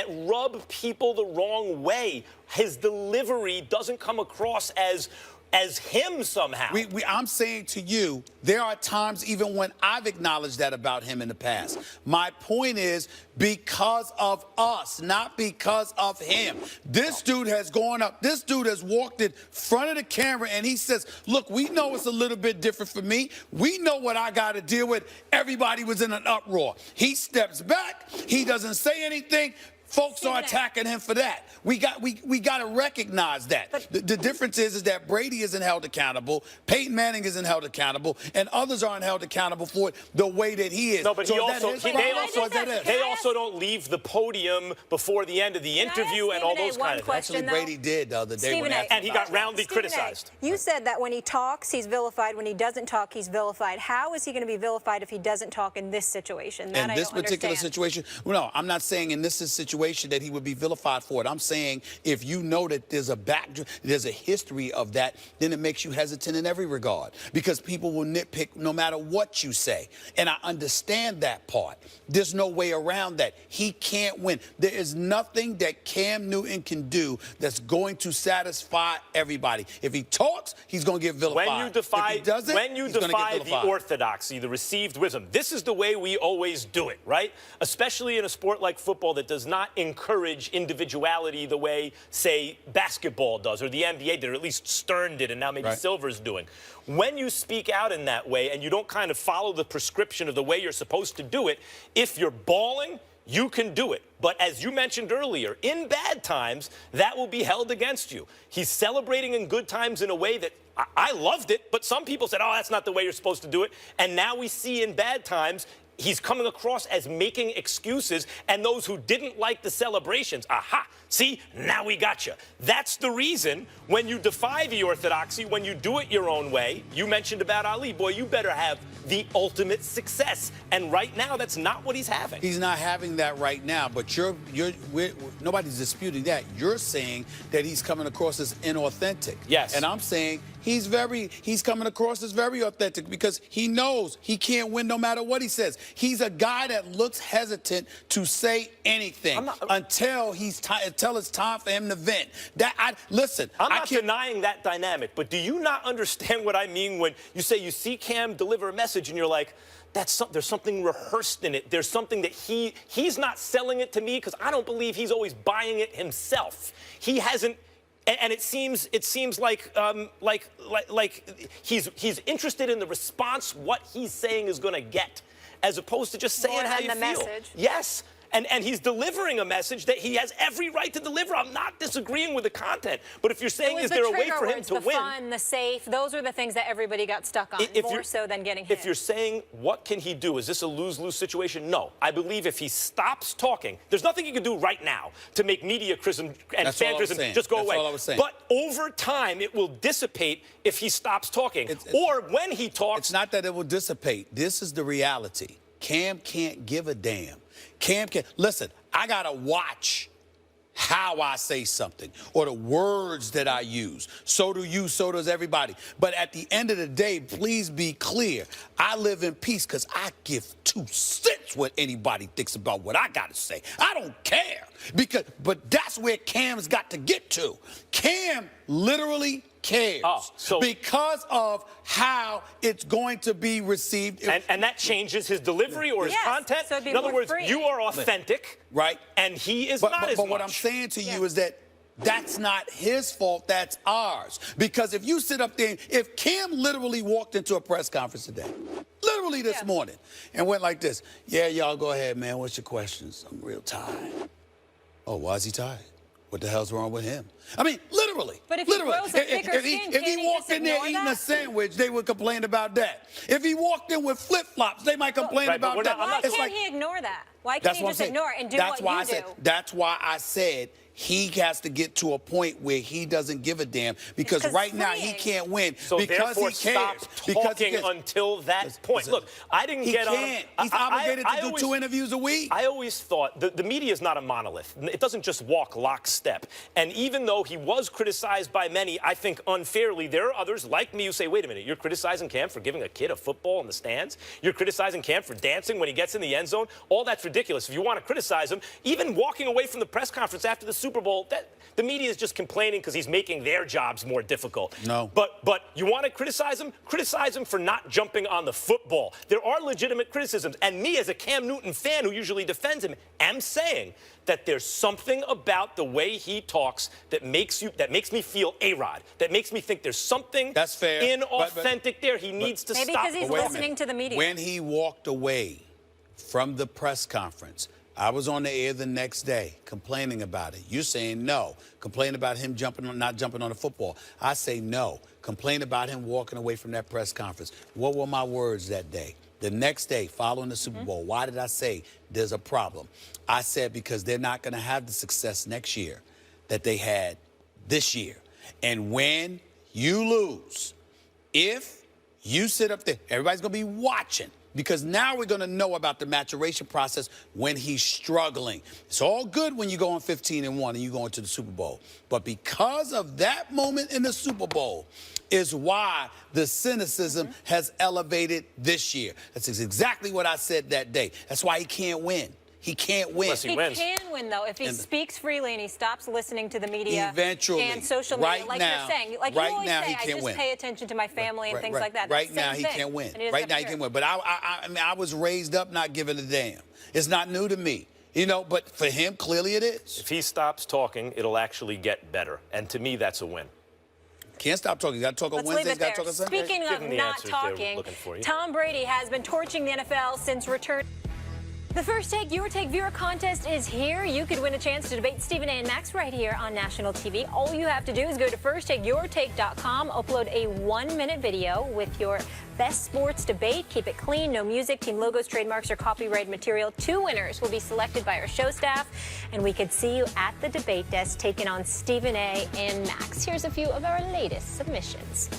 B: rub people the wrong way. His delivery doesn't come across as him somehow. I'm saying to you, there are times even when I've acknowledged that about him in the past. My point is because of us, not because of him. This dude has gone up. This dude has walked in front of the camera and he says, look, we know it's a little bit different for me. We know what I got to deal with. Everybody was in an uproar. He steps back. He doesn't say anything. Folks are attacking him for that. We got to recognize that. The difference is that Brady isn't held accountable, Peyton Manning isn't held accountable, and others aren't held accountable for it the way that he is.
C: No, but they also don't leave the podium before the end of the interview and all those kind of things.
B: Actually, Brady did the other day
C: and he got roundly criticized.
A: You said that when he talks, he's vilified. When he doesn't talk, he's vilified. How is he going to be vilified if he doesn't talk in this situation?
B: In this particular situation? Well, no, I'm not saying in this situation that he would be vilified for it. I'm saying if you know that there's a history of that, then it makes you hesitant in every regard because people will nitpick no matter what you say. And I understand that part. There's no way around that. He can't win. There is nothing that Cam Newton can do that's going to satisfy everybody. If he talks, he's going to get vilified.
C: When you defy the orthodoxy, the received wisdom, this is the way we always do it, right? Especially in a sport like football that does not encourage individuality the way, say, basketball does, or the NBA did, or at least Stern did, and now maybe Silver's doing. When you speak out in that way and you don't kind of follow the prescription of the way you're supposed to do it, if you're bawling, you can do it. But as you mentioned earlier, in bad times, that will be held against you. He's celebrating in good times in a way that I loved it, but some people said, oh, that's not the way you're supposed to do it. And now we see in bad times, he's coming across as making excuses, and those who didn't like the celebrations, aha, see, now we got you. That's the reason when you defy the orthodoxy, when you do it your own way, you mentioned about Ali, boy, you better have the ultimate success. And right now, that's not what he's having.
B: He's not having that right now, but nobody's disputing that. You're saying that he's coming across as inauthentic.
C: Yes.
B: And I'm saying he's coming across as very authentic because he knows he can't win no matter what he says. He's a guy that looks hesitant to say anything until it's time for him to vent.
C: I'm not denying that dynamic, but do you not understand what I mean when you say you see Cam deliver a message and you're like, there's something rehearsed in it. There's something that he's not selling it to me because I don't believe he's always buying it himself. He hasn't. And it seems like he's interested in the response what he's saying is going to get, as opposed to just saying how you feel.
A: Message.
C: Yes. And he's delivering a message that he has every right to deliver. I'm not disagreeing with the content. But if you're saying, is there a way for him to win?
A: The fun, the safe, those are the things that everybody got stuck on, more so than getting hit.
C: If you're saying, what can he do? Is this a lose-lose situation? No. I believe if he stops talking, there's nothing he can do right now to make media criticism and fantasism just go away.
B: That's all I was saying.
C: But over time, it will dissipate if he stops talking. Or when he talks.
B: It's not that it will dissipate. This is the reality. Cam can't give a damn. Cam can't. Listen, I got to watch how I say something or the words that I use. So do you, so does everybody. But at the end of the day, please be clear. I live in peace because I give 2 cents what anybody thinks about what I got to say. I don't care. But that's where Cam's got to get to. Cam literally cares because of how it's going to be received.
C: And that changes his delivery or his content.
A: So
C: in other words, you are authentic,
B: right?
C: And he is not as much.
B: But what I'm saying to you is that that's not his fault, that's ours. Because if you sit up there, if Cam literally walked into a press conference today, literally this morning, and went like this, yeah, y'all go ahead, man, what's your questions? I'm real tired. Oh, why is he tired? What the hell's wrong with him? I mean, literally.
A: But if he grows a thicker skin,
B: if he walked in there eating a sandwich, they would complain about that. If he walked in with flip-flops, they might complain about that.
A: Why can't he ignore that? Why can't he just ignore it and do what you do?
B: That's why I said he has to get to a point where he doesn't give a damn because right now he can't win because he cares.
C: Talking until that point. Look, I didn't get on.
B: He's obligated to do 2 interviews a week.
C: I always thought the media is not a monolith. It doesn't just walk lockstep. And even though he was criticized by many, I think unfairly, there are others like me who say, wait a minute, you're criticizing Cam for giving a kid a football in the stands? You're criticizing Cam for dancing when he gets in the end zone? All that's ridiculous. If you want to criticize him, even walking away from the press conference after the Super Bowl, the media is just complaining because he's making their jobs more difficult.
B: No.
C: But you want to criticize him? Criticize him for not jumping on the football. There are legitimate criticisms. And me, as a Cam Newton fan who usually defends him, am saying that there's something about the way he talks that makes me feel A-Rod, that makes me think there's something inauthentic there. He needs to stop.
A: Maybe because he's listening to the media.
B: When he walked away from the press conference, I was on the air the next day complaining about it. You're saying no. Complain about him not jumping on the football. I say no. Complain about him walking away from that press conference. What were my words that day? The next day, following the Super Bowl, why did I say there's a problem? I said because they're not going to have the success next year that they had this year. And when you lose, if you sit up there, everybody's going to be watching. Because now we're going to know about the maturation process when he's struggling. It's all good when you go on 15-1 and you go into the Super Bowl. But because of that moment in the Super Bowl is why the cynicism has elevated this year. That's exactly what I said that day. That's why he can't win. He can't win.
C: He
A: can win, though, if he speaks freely and he stops listening to the media
B: eventually,
A: and social media, like you're saying. Like you always say, I just pay attention to my family and things like that.
B: Right now, he can't win. Right now, he can't win. But I mean, I was raised up not giving a damn. It's not new to me. You know, but for him, clearly it is.
C: If he stops talking, it'll actually get better. And to me, that's a win.
B: Can't stop talking. You got to talk on Wednesdays, got to talk on Sundays.
A: Speaking of not talking, Tom Brady has been torching the NFL since returning. The First Take, Your Take viewer contest is here. You could win a chance to debate Stephen A. and Max right here on national TV. All you have to do is go to firsttakeyourtake.com, upload a 1-minute video with your best sports debate. Keep it clean, no music, team logos, trademarks, or copyrighted material. 2 winners will be selected by our show staff, and we could see you at the debate desk taking on Stephen A. and Max. Here's a few of our latest submissions.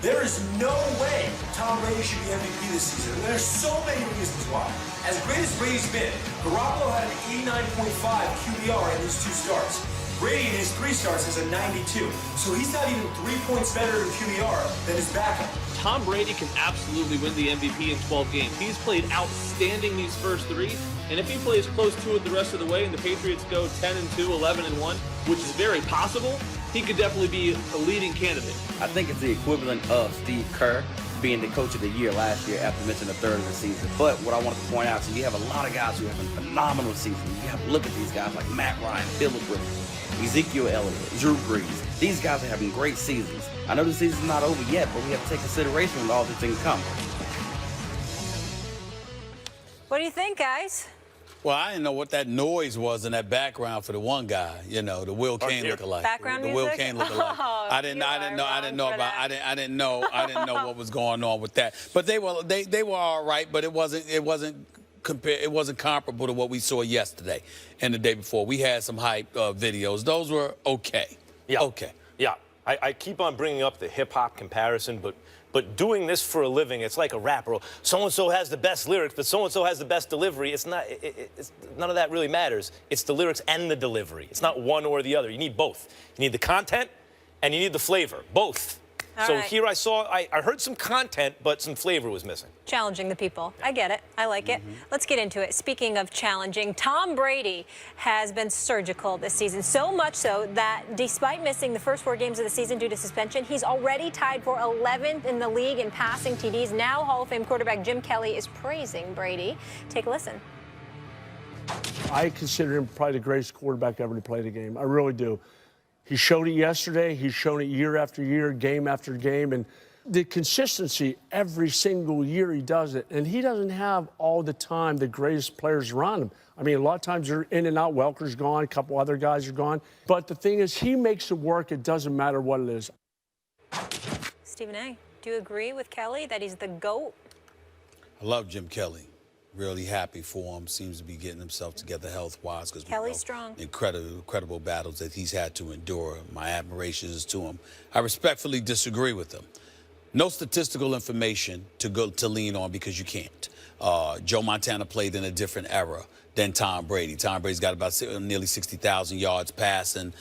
G: There is no way Tom Brady should be MVP this season. And there's so many reasons why. As great as Brady's been, Garoppolo had an 89.5 QBR in his 2 starts. Brady in his 3 starts has a 92. So he's not even 3 points better in QBR than his backup.
H: Tom Brady can absolutely win the MVP in 12 games. He's played outstanding these first 3. And if he plays close to it the rest of the way and the Patriots go 10-2, 11-1, which is very possible, he could definitely be a leading candidate.
I: I think it's the equivalent of Steve Kerr being the coach of the year last year after missing a third of the season. But what I wanted to point out is you have a lot of guys who have a phenomenal season. You have to look at these guys like Matt Ryan, Phillip Rivers, Ezekiel Elliott, Drew Brees. These guys are having great seasons. I know the season's not over yet, but we have to take consideration when all these things come.
A: What do you think, guys?
B: Well, I didn't know what that noise was in that background for the one guy, you know, the Will Kane lookalike.
A: Background
B: the
A: music?
B: Will Kane lookalike.
A: Oh,
B: I didn't know what was going on with that. But they were all right, but it wasn't comparable to what we saw yesterday and the day before. We had some hype videos. Those were okay.
C: Yeah.
B: Okay.
C: Yeah. I keep on bringing up the hip-hop comparison, but doing this for a living, it's like a rapper. So-and-so has the best lyrics, but so-and-so has the best delivery. It's not. It's none of that really matters. It's the lyrics and the delivery. It's not one or the other. You need both. You need the content and you need the flavor. Both.
A: All right.
C: Here I heard some content, but some flavor was missing.
A: Challenging the people. I get it. I like it. Let's get into it. Speaking of challenging, Tom Brady has been surgical this season. So much so that despite missing the first 4 games of the season due to suspension, he's already tied for 11th in the league in passing TDs. Now Hall of Fame quarterback Jim Kelly is praising Brady. Take a listen.
J: I consider him probably the greatest quarterback ever to play the game. I really do. He showed it yesterday. He's shown it year after year, game after game. And the consistency every single year he does it. And he doesn't have all the time the greatest players around him. I mean, a lot of times they're in and out. Welker's gone. A couple other guys are gone. But the thing is, he makes it work. It doesn't matter what it is.
A: Stephen A., do you agree with Kelly that he's the GOAT?
B: I love Jim Kelly. Really happy for him. Seems to be getting himself together health-wise.
A: Kelly's strong.
B: Incredible battles that he's had to endure. My admiration is to him. I respectfully disagree with him. No statistical information to lean on because you can't. Joe Montana played in a different era than Tom Brady. Tom Brady's got about nearly 60,000 yards passing.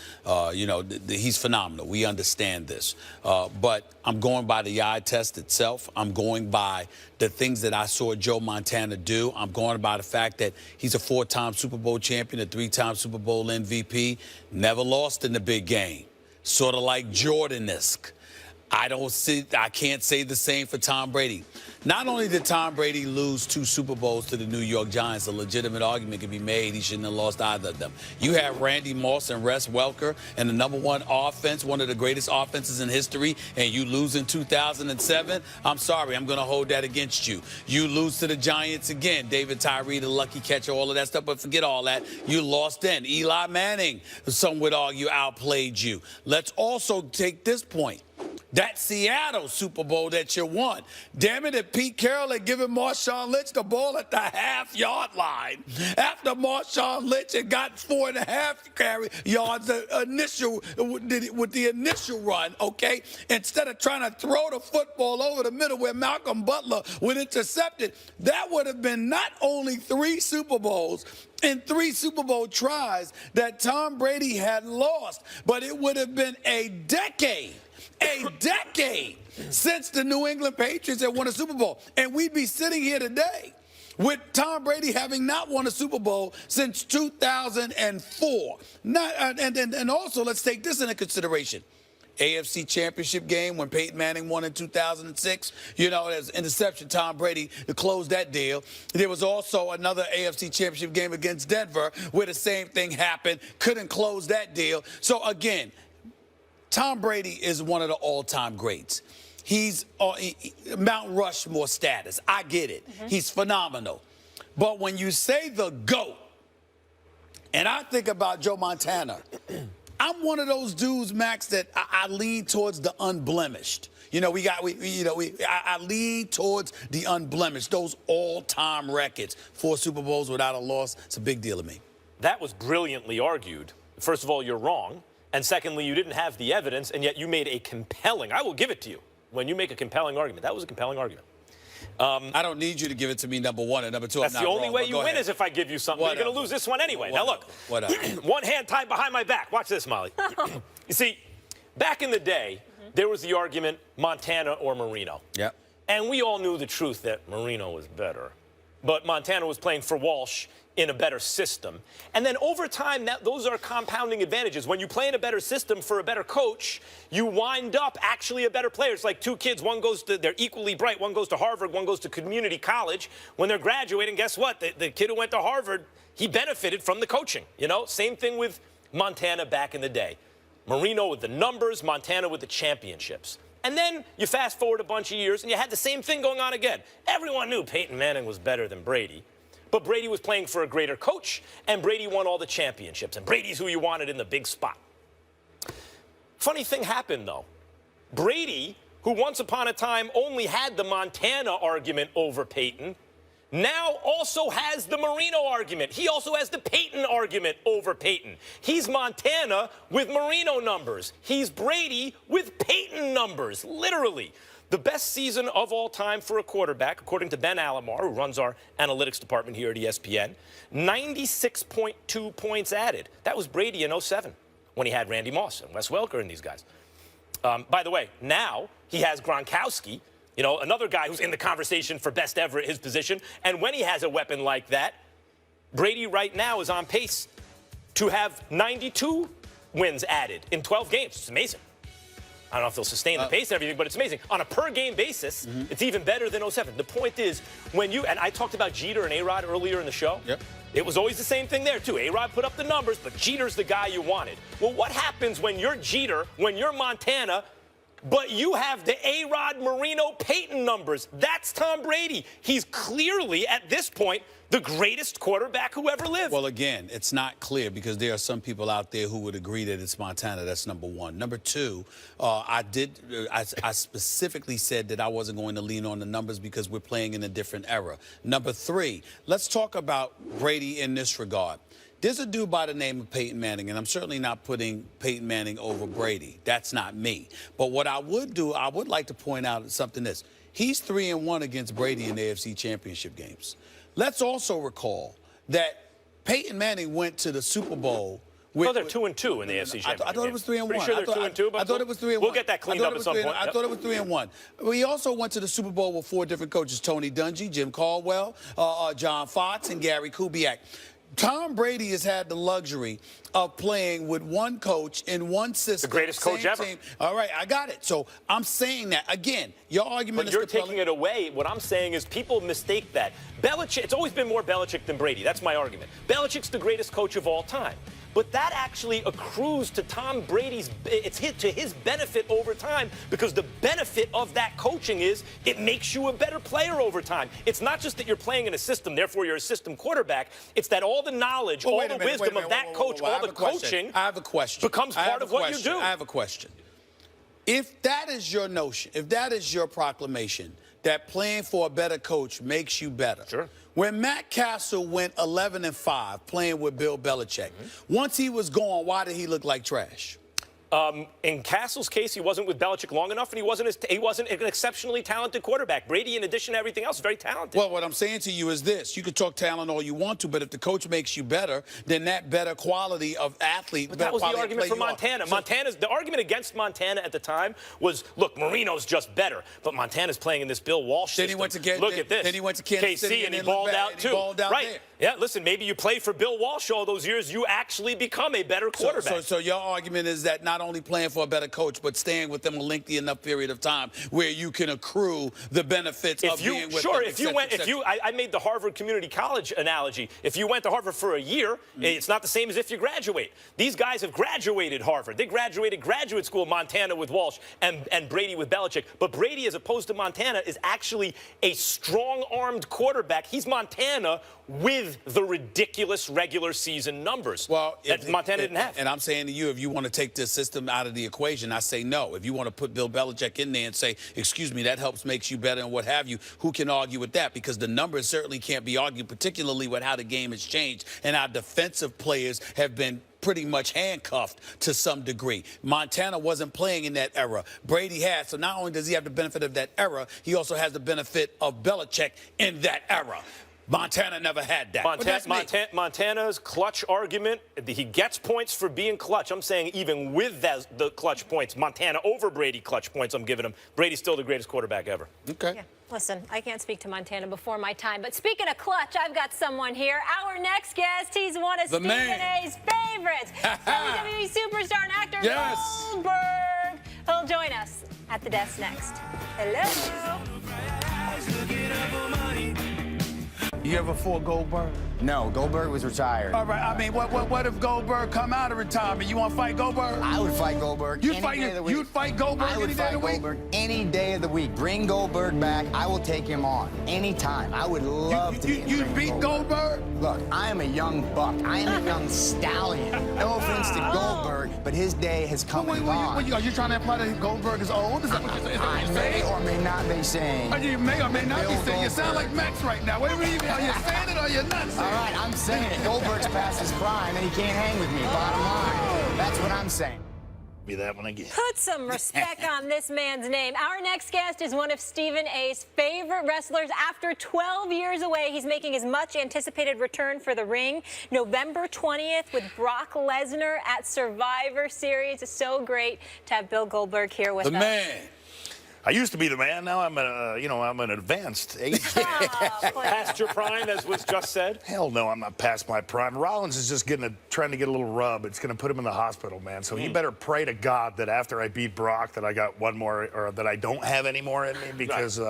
B: He's phenomenal. We understand this. But I'm going by the eye test itself. I'm going by the things that I saw Joe Montana do. I'm going by the fact that he's a 4-time Super Bowl champion, a 3-time Super Bowl MVP, never lost in the big game. Sort of like Jordan-esque. I can't say the same for Tom Brady. Not only did Tom Brady lose 2 Super Bowls to the New York Giants, a legitimate argument can be made he shouldn't have lost either of them. You have Randy Moss and Wes Welker and the #1 offense, one of the greatest offenses in history, and you lose in 2007. I'm sorry, I'm going to hold that against you. You lose to the Giants again. David Tyree, the lucky catcher, all of that stuff, but forget all that. You lost then. Eli Manning, some would argue, outplayed you. Let's also take this point. That Seattle Super Bowl that you won. Damn it, if Pete Carroll had given Marshawn Lynch the ball at the half-yard line, after Marshawn Lynch had got 4.5 yards with the initial run, okay, instead of trying to throw the football over the middle where Malcolm Butler would intercept it, that would have been not only 3 Super Bowls in 3 Super Bowl tries that Tom Brady had lost, but it would have been a decade since the New England Patriots had won a Super Bowl. And we'd be sitting here today with Tom Brady having not won a Super Bowl since 2004. And also, let's take this into consideration. AFC Championship game when Peyton Manning won in 2006. You know, there's interception Tom Brady to close that deal. There was also another AFC Championship game against Denver where the same thing happened. Couldn't close that deal. So, again, Tom Brady is one of the all-time greats. He's Mount Rushmore status. I get it. He's phenomenal. But when you say the GOAT, and I think about Joe Montana, I'm one of those dudes, Max, that I lean towards the unblemished. You know, I lean towards the unblemished, those all-time records. 4 Super Bowls without a loss. It's a big deal to me.
C: That was brilliantly argued. First of all, you're wrong. And secondly, you didn't have the evidence, and yet you made a compelling, I will give it to you, when you make a compelling argument. That was a compelling argument.
B: I don't need you to give it to me, number one, and number two,
C: That's
B: I'm not
C: the only
B: wrong,
C: way
B: but
C: you
B: go
C: win
B: ahead.
C: is if I give you something. You're going to lose this one anyway. Now, look, one hand tied behind my back. Watch this, Molly. You see, back in the day, there was the argument Montana or Marino.
B: Yep.
C: And we all knew the truth that Marino was better. But Montana was playing for Walsh in a better system. And then over time, those are compounding advantages. When you play in a better system for a better coach, you wind up actually a better player. It's like two kids. One goes to, they're equally bright. One goes to Harvard, one goes to community college. When they're graduating, guess what? The kid who went to Harvard, he benefited from the coaching. You know, same thing with Montana back in the day. Marino with the numbers, Montana with the championships. And then you fast forward a bunch of years, and you had the same thing going on again. Everyone knew Peyton Manning was better than Brady. But Brady was playing for a greater coach, and Brady won all the championships. And Brady's who you wanted in the big spot. Funny thing happened, though. Brady, who once upon a time only had the Montana argument over Peyton, now also has the Marino argument. He also has the Peyton argument over Peyton. He's Montana with Marino numbers. He's Brady with Peyton numbers, literally. The best season of all time for a quarterback, according to Ben Alamar, who runs our analytics department here at ESPN, 96.2 points added. That was Brady in 07 when he had Randy Moss and Wes Welker and these guys. By the way, now he has Gronkowski, you know, another guy who's in the conversation for best ever at his position. And when he has a weapon like that, Brady right now is on pace to have 92 wins added in 12 games. It's amazing. I don't know if they'll sustain the pace and everything, but it's amazing. On a per-game basis, it's even better than 07. The point is, when you, and I talked about Jeter and A-Rod earlier in the show.
B: Yep.
C: It was always the same thing there, too. A-Rod put up the numbers, but Jeter's the guy you wanted. Well, what happens when you're Jeter, when you're Montana, but you have the A-Rod, Marino, Peyton numbers? That's Tom Brady. He's clearly, at this point, the greatest quarterback who ever lived.
B: Well, again, it's not clear because there are some people out there who would agree that it's Montana. That's number one. Number two, I specifically said that I wasn't going to lean on the numbers because we're playing in a different era. Number three, let's talk about Brady in this regard. There's a dude by the name of Peyton Manning, and I'm certainly not putting Peyton Manning over Brady. That's not me. But what I would do, I would like to point out something this. He's 3-1 against Brady in the AFC Championship games. Let's also recall that Peyton Manning went to the Super Bowl.
C: They're 2-2 in the AFC Championship.
B: I thought it was 3-1.
C: Pretty sure they're 2-2, but
B: I thought it was 3-1.
C: We'll get that cleaned up at some point.
B: I thought it was 3-1. We also went to the Super Bowl with 4 different coaches: Tony Dungy, Jim Caldwell, John Fox, and Gary Kubiak. Tom Brady has had the luxury of playing with one coach in one system.
C: The greatest coach ever.
B: Team. All right, I got it. So I'm saying that. Again, your argument
C: but
B: is
C: you're
B: compelling.
C: taking it away. What I'm saying is people mistake that. Belichick, it's always been more Belichick than Brady. That's my argument. Belichick's the greatest coach of all time. But that actually accrues to Tom Brady's, it's to his benefit over time, because the benefit of that coaching is it makes you a better player over time. It's not just that you're playing in a system, therefore you're a system quarterback. It's that all the knowledge, all the wisdom of that coach, all the coaching becomes part of what you do.
B: I have a question. If that is your notion, if that is your proclamation, that playing for a better coach makes you better.
C: Sure.
B: When Matt Castle went 11-5 playing with Bill Belichick, once he was gone, why did he look like trash?
C: In Castle's case, he wasn't with Belichick long enough, and he wasn't an exceptionally talented quarterback. Brady, in addition to everything else, is very talented.
B: Well, what I'm saying to you is this. You can talk talent all you want to, but if the coach makes you better, then that better quality of athlete.
C: But that was the argument for Montana. The argument against Montana at the time was, look, Marino's just better, but Montana's playing in this Bill Walsh system.
B: Then he went to
C: look at this.
B: Then he went to Kansas City
C: and he balled out too.
B: Right.
C: Yeah, listen, maybe you play for Bill Walsh all those years, you actually become a better quarterback.
B: So your argument is that not only playing for a better coach, but staying with them a lengthy enough period of time where you can accrue the benefits of being with them.
C: Sure, I made the Harvard Community College analogy. If you went to Harvard for a year, it's not the same as if you graduate. These guys have graduated Harvard. They graduated graduate school, Montana with Walsh and Brady with Belichick. But Brady, as opposed to Montana, is actually a strong-armed quarterback. He's Montana with the ridiculous regular season numbers that Montana didn't have.
B: And I'm saying to you, if you want to take this system out of the equation, I say no. If you want to put Bill Belichick in there and say, excuse me, that helps makes you better and what have you, who can argue with that? Because the numbers certainly can't be argued, particularly with how the game has changed and our defensive players have been pretty much handcuffed to some degree. Montana wasn't playing in that era. Brady had. So not only does he have the benefit of that era, he also has the benefit of Belichick in that era. Montana never had that.
C: Montana's clutch argument, he gets points for being clutch. I'm saying even with the clutch points, Montana over Brady clutch points I'm giving him. Brady's still the greatest quarterback ever.
B: Okay.
A: Yeah. Listen, I can't speak to Montana before my time, but speaking of clutch, I've got someone here. Our next guest, he's one of Stephen A's favorites. WWE superstar and actor Goldberg. He'll join us at the desk next. Hello.
K: You ever fought Goldberg?
L: No, Goldberg was retired.
K: All right, I mean, what if Goldberg come out of retirement? You want to fight Goldberg?
L: I would fight Goldberg
K: You'd fight Goldberg any day of the week?
L: Goldberg any day of the week. Bring Goldberg back. I will take him on anytime. I would love to.
K: You'd beat Goldberg?
L: Look, I am a young buck. I am a young stallion. No offense to Goldberg, but his day has come and gone.
K: Are you trying to imply that Goldberg is old? Is that what you're saying?
L: I may or may not be saying.
K: You may or may not be saying. You sound like Max right now. What do you mean? Are you saying it or you're not saying it?
L: All right, I'm saying it. Goldberg's past his prime, and he can't hang with me. Bottom line. That's what I'm saying.
K: Be that one again.
A: Put some respect on this man's name. Our next guest is one of Stephen A's favorite wrestlers. After 12 years away, he's making his much anticipated return for the ring November 20th with Brock Lesnar at Survivor Series. It's so great to have Bill Goldberg here with us.
B: The man.
K: I used to be the man. Now I'm I'm an advanced age.
C: Past your prime, as was just said?
K: Hell no, I'm not past my prime. Rollins is just trying to get a little rub. It's going to put him in the hospital, man. So he better pray to God that after I beat Brock that I got one more, or that I don't have any more in me, because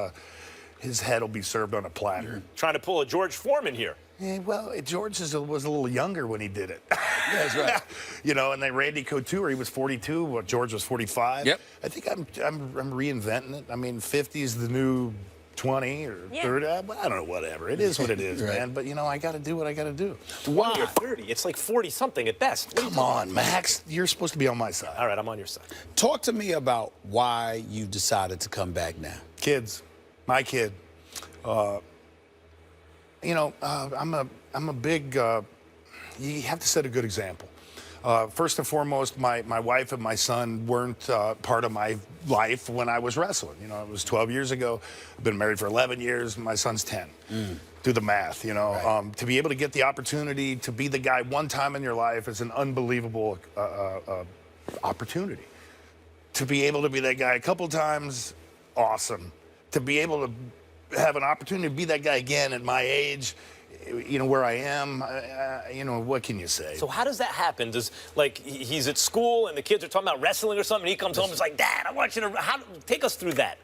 K: his head will be served on a platter.
C: Trying to pull a George Foreman here.
K: Yeah, well, George was a little younger when he did it.
B: That's right.
K: And then Randy Couture, he was 42. George was 45.
B: Yep.
K: I think I'm reinventing it. I mean, 50 is the new 20 or 30. I don't know, whatever. It is what it is, man. But, I got to do what I got to do.
C: 20 or 30. It's like 40-something at best.
K: Come on, Max. You're supposed to be on my side.
C: All right, I'm on your side.
B: Talk to me about why you decided to come back now.
K: Kids. My kid. I'm a big, you have to set a good example. First and foremost, my wife and my son weren't part of my life when I was wrestling. It was 12 years ago. I've been married for 11 years. My son's 10. Do the math, Right. To be able to get the opportunity to be the guy one time in your life is an unbelievable opportunity. To be able to be that guy a couple times, awesome. To be able to have an opportunity to be that guy again at my age, where I am, what can you say?
C: So how does that happen? He's at school and the kids are talking about wrestling or something, and he comes home and is like, Dad, I want you to, take us through that.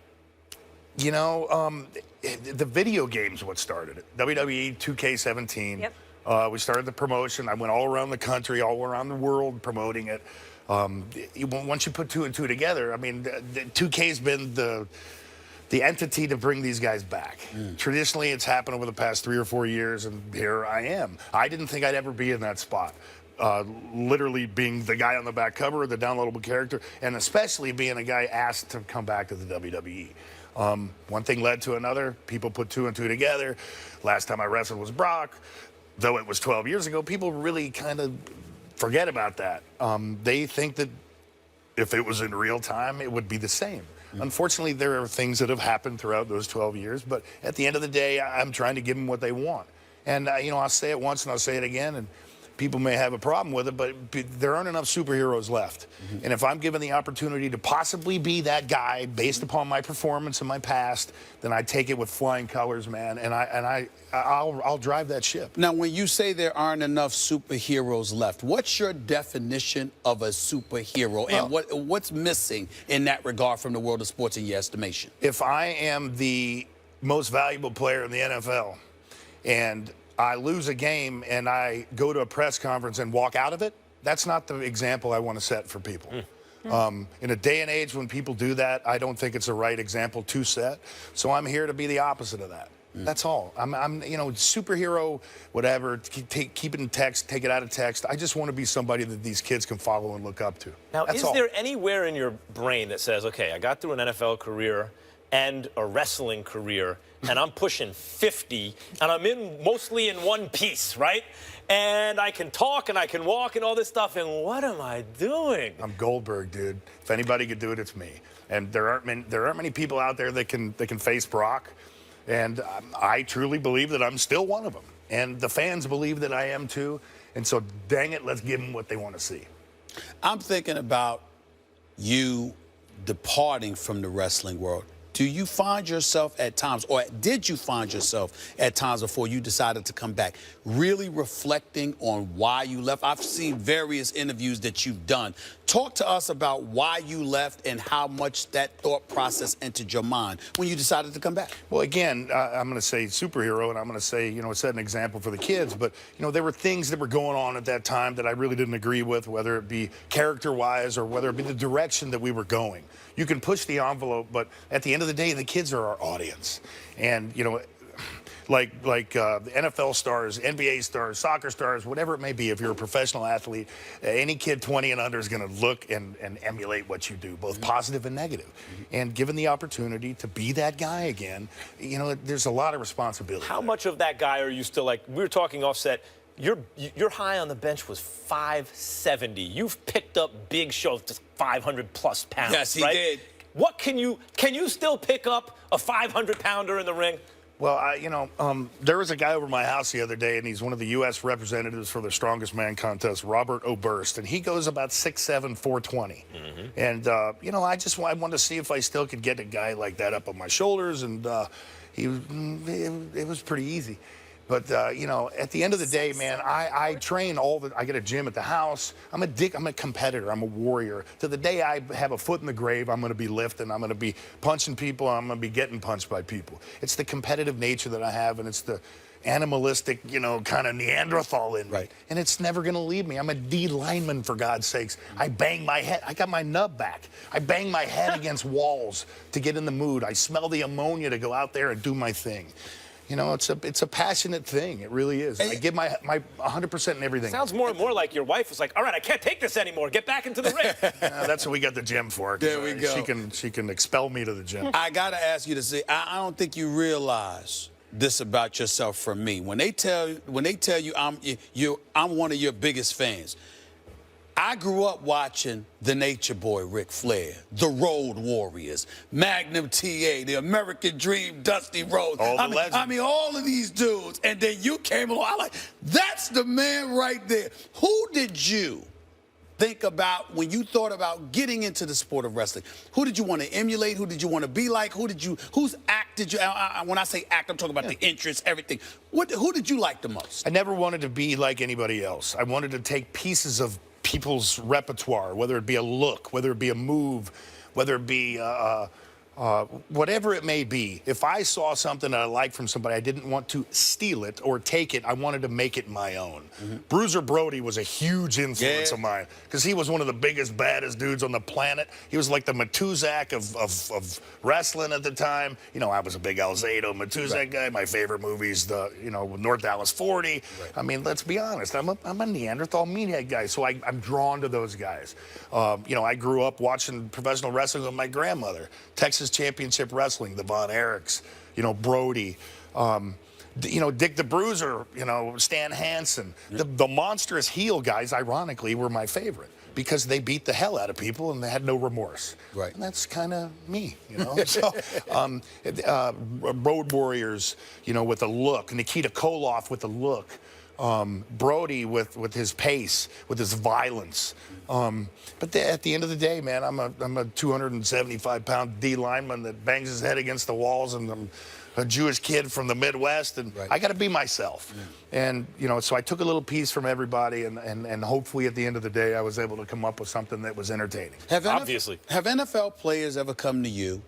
K: The video game's what started it. WWE 2K17.
A: Yep.
K: We started the promotion. I went all around the country, all around the world promoting it. Once you put two and two together, I mean, the 2K's been the entity to bring these guys back. Traditionally, it's happened over the past 3 or 4 years, and here I am. I didn't think I'd ever be in that spot. Literally being the guy on the back cover, the downloadable character, and especially being a guy asked to come back to the WWE. One thing led to another. People put two and two together. Last time I wrestled was Brock. Though it was 12 years ago, people really kind of forget about that. They think that if it was in real time, it would be the same. Unfortunately, there are things that have happened throughout those 12 years, but at the end of the day, I'm trying to give them what they want. And, I'll say it once and I'll say it again. And people may have a problem with it, but there aren't enough superheroes left. And if I'm given the opportunity to possibly be that guy based upon my performance in my past, then I take it with flying colors, man, and I'll drive that ship.
B: Now, when you say there aren't enough superheroes left, what's your definition of a superhero, and what's missing in that regard from the world of sports in your estimation?
K: If I am the most valuable player in the NFL and I lose a game and I go to a press conference and walk out of it, that's not the example I want to set for people. In a day and age when people do that, I don't think it's a right example to set. So I'm here to be the opposite of that. That's all. I'm superhero, whatever. Keep it in text, take it out of text. I just want to be somebody that these kids can follow and look up to.
C: Now,
K: That's
C: is
K: all.
C: there anywhere in your brain that says, okay, I got through an NFL career and a wrestling career, and I'm pushing 50, and I'm mostly in one piece, right? And I can talk and I can walk and all this stuff, and what am I doing?
K: I'm Goldberg, dude. If anybody could do it, it's me. And there aren't many people out there that can face Brock. And I truly believe that I'm still one of them. And the fans believe that I am too. And so, dang it, let's give them what they want to see.
B: I'm thinking about you departing from the wrestling world. Do you find yourself at times, or did you find yourself at times before you decided to come back, really reflecting on why you left? I've seen various interviews that you've done. Talk to us about why you left and how much that thought process entered your mind when you decided to come back.
K: Well, again, I'm going to say superhero, and I'm going to say, set an example for the kids. But, there were things that were going on at that time that I really didn't agree with, whether it be character-wise or whether it be the direction that we were going. You can push the envelope, but at the end of the day, the kids are our audience. And, like NFL stars, NBA stars, soccer stars, whatever it may be, if you're a professional athlete, any kid 20 and under is going to look and emulate what you do, both positive and negative. And given the opportunity to be that guy again, there's a lot of responsibility.
C: How much of that guy are you still like? We were talking offset. Your high on the bench was 570. You've picked up big shows, just 500+ pounds.
B: Yes, he
C: right?
B: did.
C: What can you still pick up a 500-pounder in the ring?
K: Well, there was a guy over my house the other day, and he's one of the U.S. representatives for the Strongest Man contest, Robert Oberst, and he goes about 6'7", 420. And, I wanted to see if I still could get a guy like that up on my shoulders, and it was pretty easy. But, at the end of the day, man, I train I get a gym at the house. I'm a competitor. I'm a warrior. To the day I have a foot in the grave, I'm going to be lifting. I'm going to be punching people. I'm going to be getting punched by people. It's the competitive nature that I have, and it's the animalistic, kind of Neanderthal in me.
B: Right.
K: And it's never going to leave me. I'm a D lineman, for God's sakes. I bang my head. I got my nub back. I bang my head against walls to get in the mood. I smell the ammonia to go out there and do my thing. It's a passionate thing. It really is. I give my 100% in everything.
C: Sounds more and more like your wife was like, all right, I can't take this anymore. Get back into the ring.
K: That's what we got the gym for.
B: There we go.
K: She can expel me to the gym.
B: I got to ask you to say, I don't think you realize this about yourself from me. When they tell you I'm one of your biggest fans. I grew up watching the Nature Boy, Ric Flair, the Road Warriors, Magnum TA, the American Dream, Dusty Rhodes. I mean, all of these dudes. And then you came along. That's the man right there. Who did you think about when you thought about getting into the sport of wrestling? Who did you want to emulate? Who did you want to be like? Whose act did you? When I say act, I'm talking about the interests, everything. Who did you like the most?
K: I never wanted to be like anybody else. I wanted to take pieces of people's repertoire, whether it be a look, whether it be a move, whether it be whatever it may be. If I saw something that I liked from somebody, I didn't want to steal it or take it. I wanted to make it my own. Bruiser Brody was a huge influence of mine because he was one of the biggest, baddest dudes on the planet. He was like the Matuzak of wrestling at the time. I was a big Alzado Matuzak guy. My favorite movies, North Dallas 40. Right. I mean, let's be honest. I'm a Neanderthal meathead guy, so I'm drawn to those guys. I grew up watching professional wrestling with my grandmother. Texas Championship Wrestling, the Von Erichs, Brody, Dick the Bruiser, Stan Hansen. The monstrous heel guys, ironically, were my favorite because they beat the hell out of people and they had no remorse.
B: Right.
K: And that's kind of me, So, Road Warriors, with a look. Nikita Koloff with a look. Brody with his pace, with his violence. But at the end of the day, man, I'm a 275-pound D lineman that bangs his head against the walls, and I'm a Jewish kid from the Midwest, and I got to be myself. And, you know, so I took a little piece from everybody, and hopefully at the end of the day, I was able to come up with something that was entertaining.
C: Obviously.
B: Have NFL players ever come to you?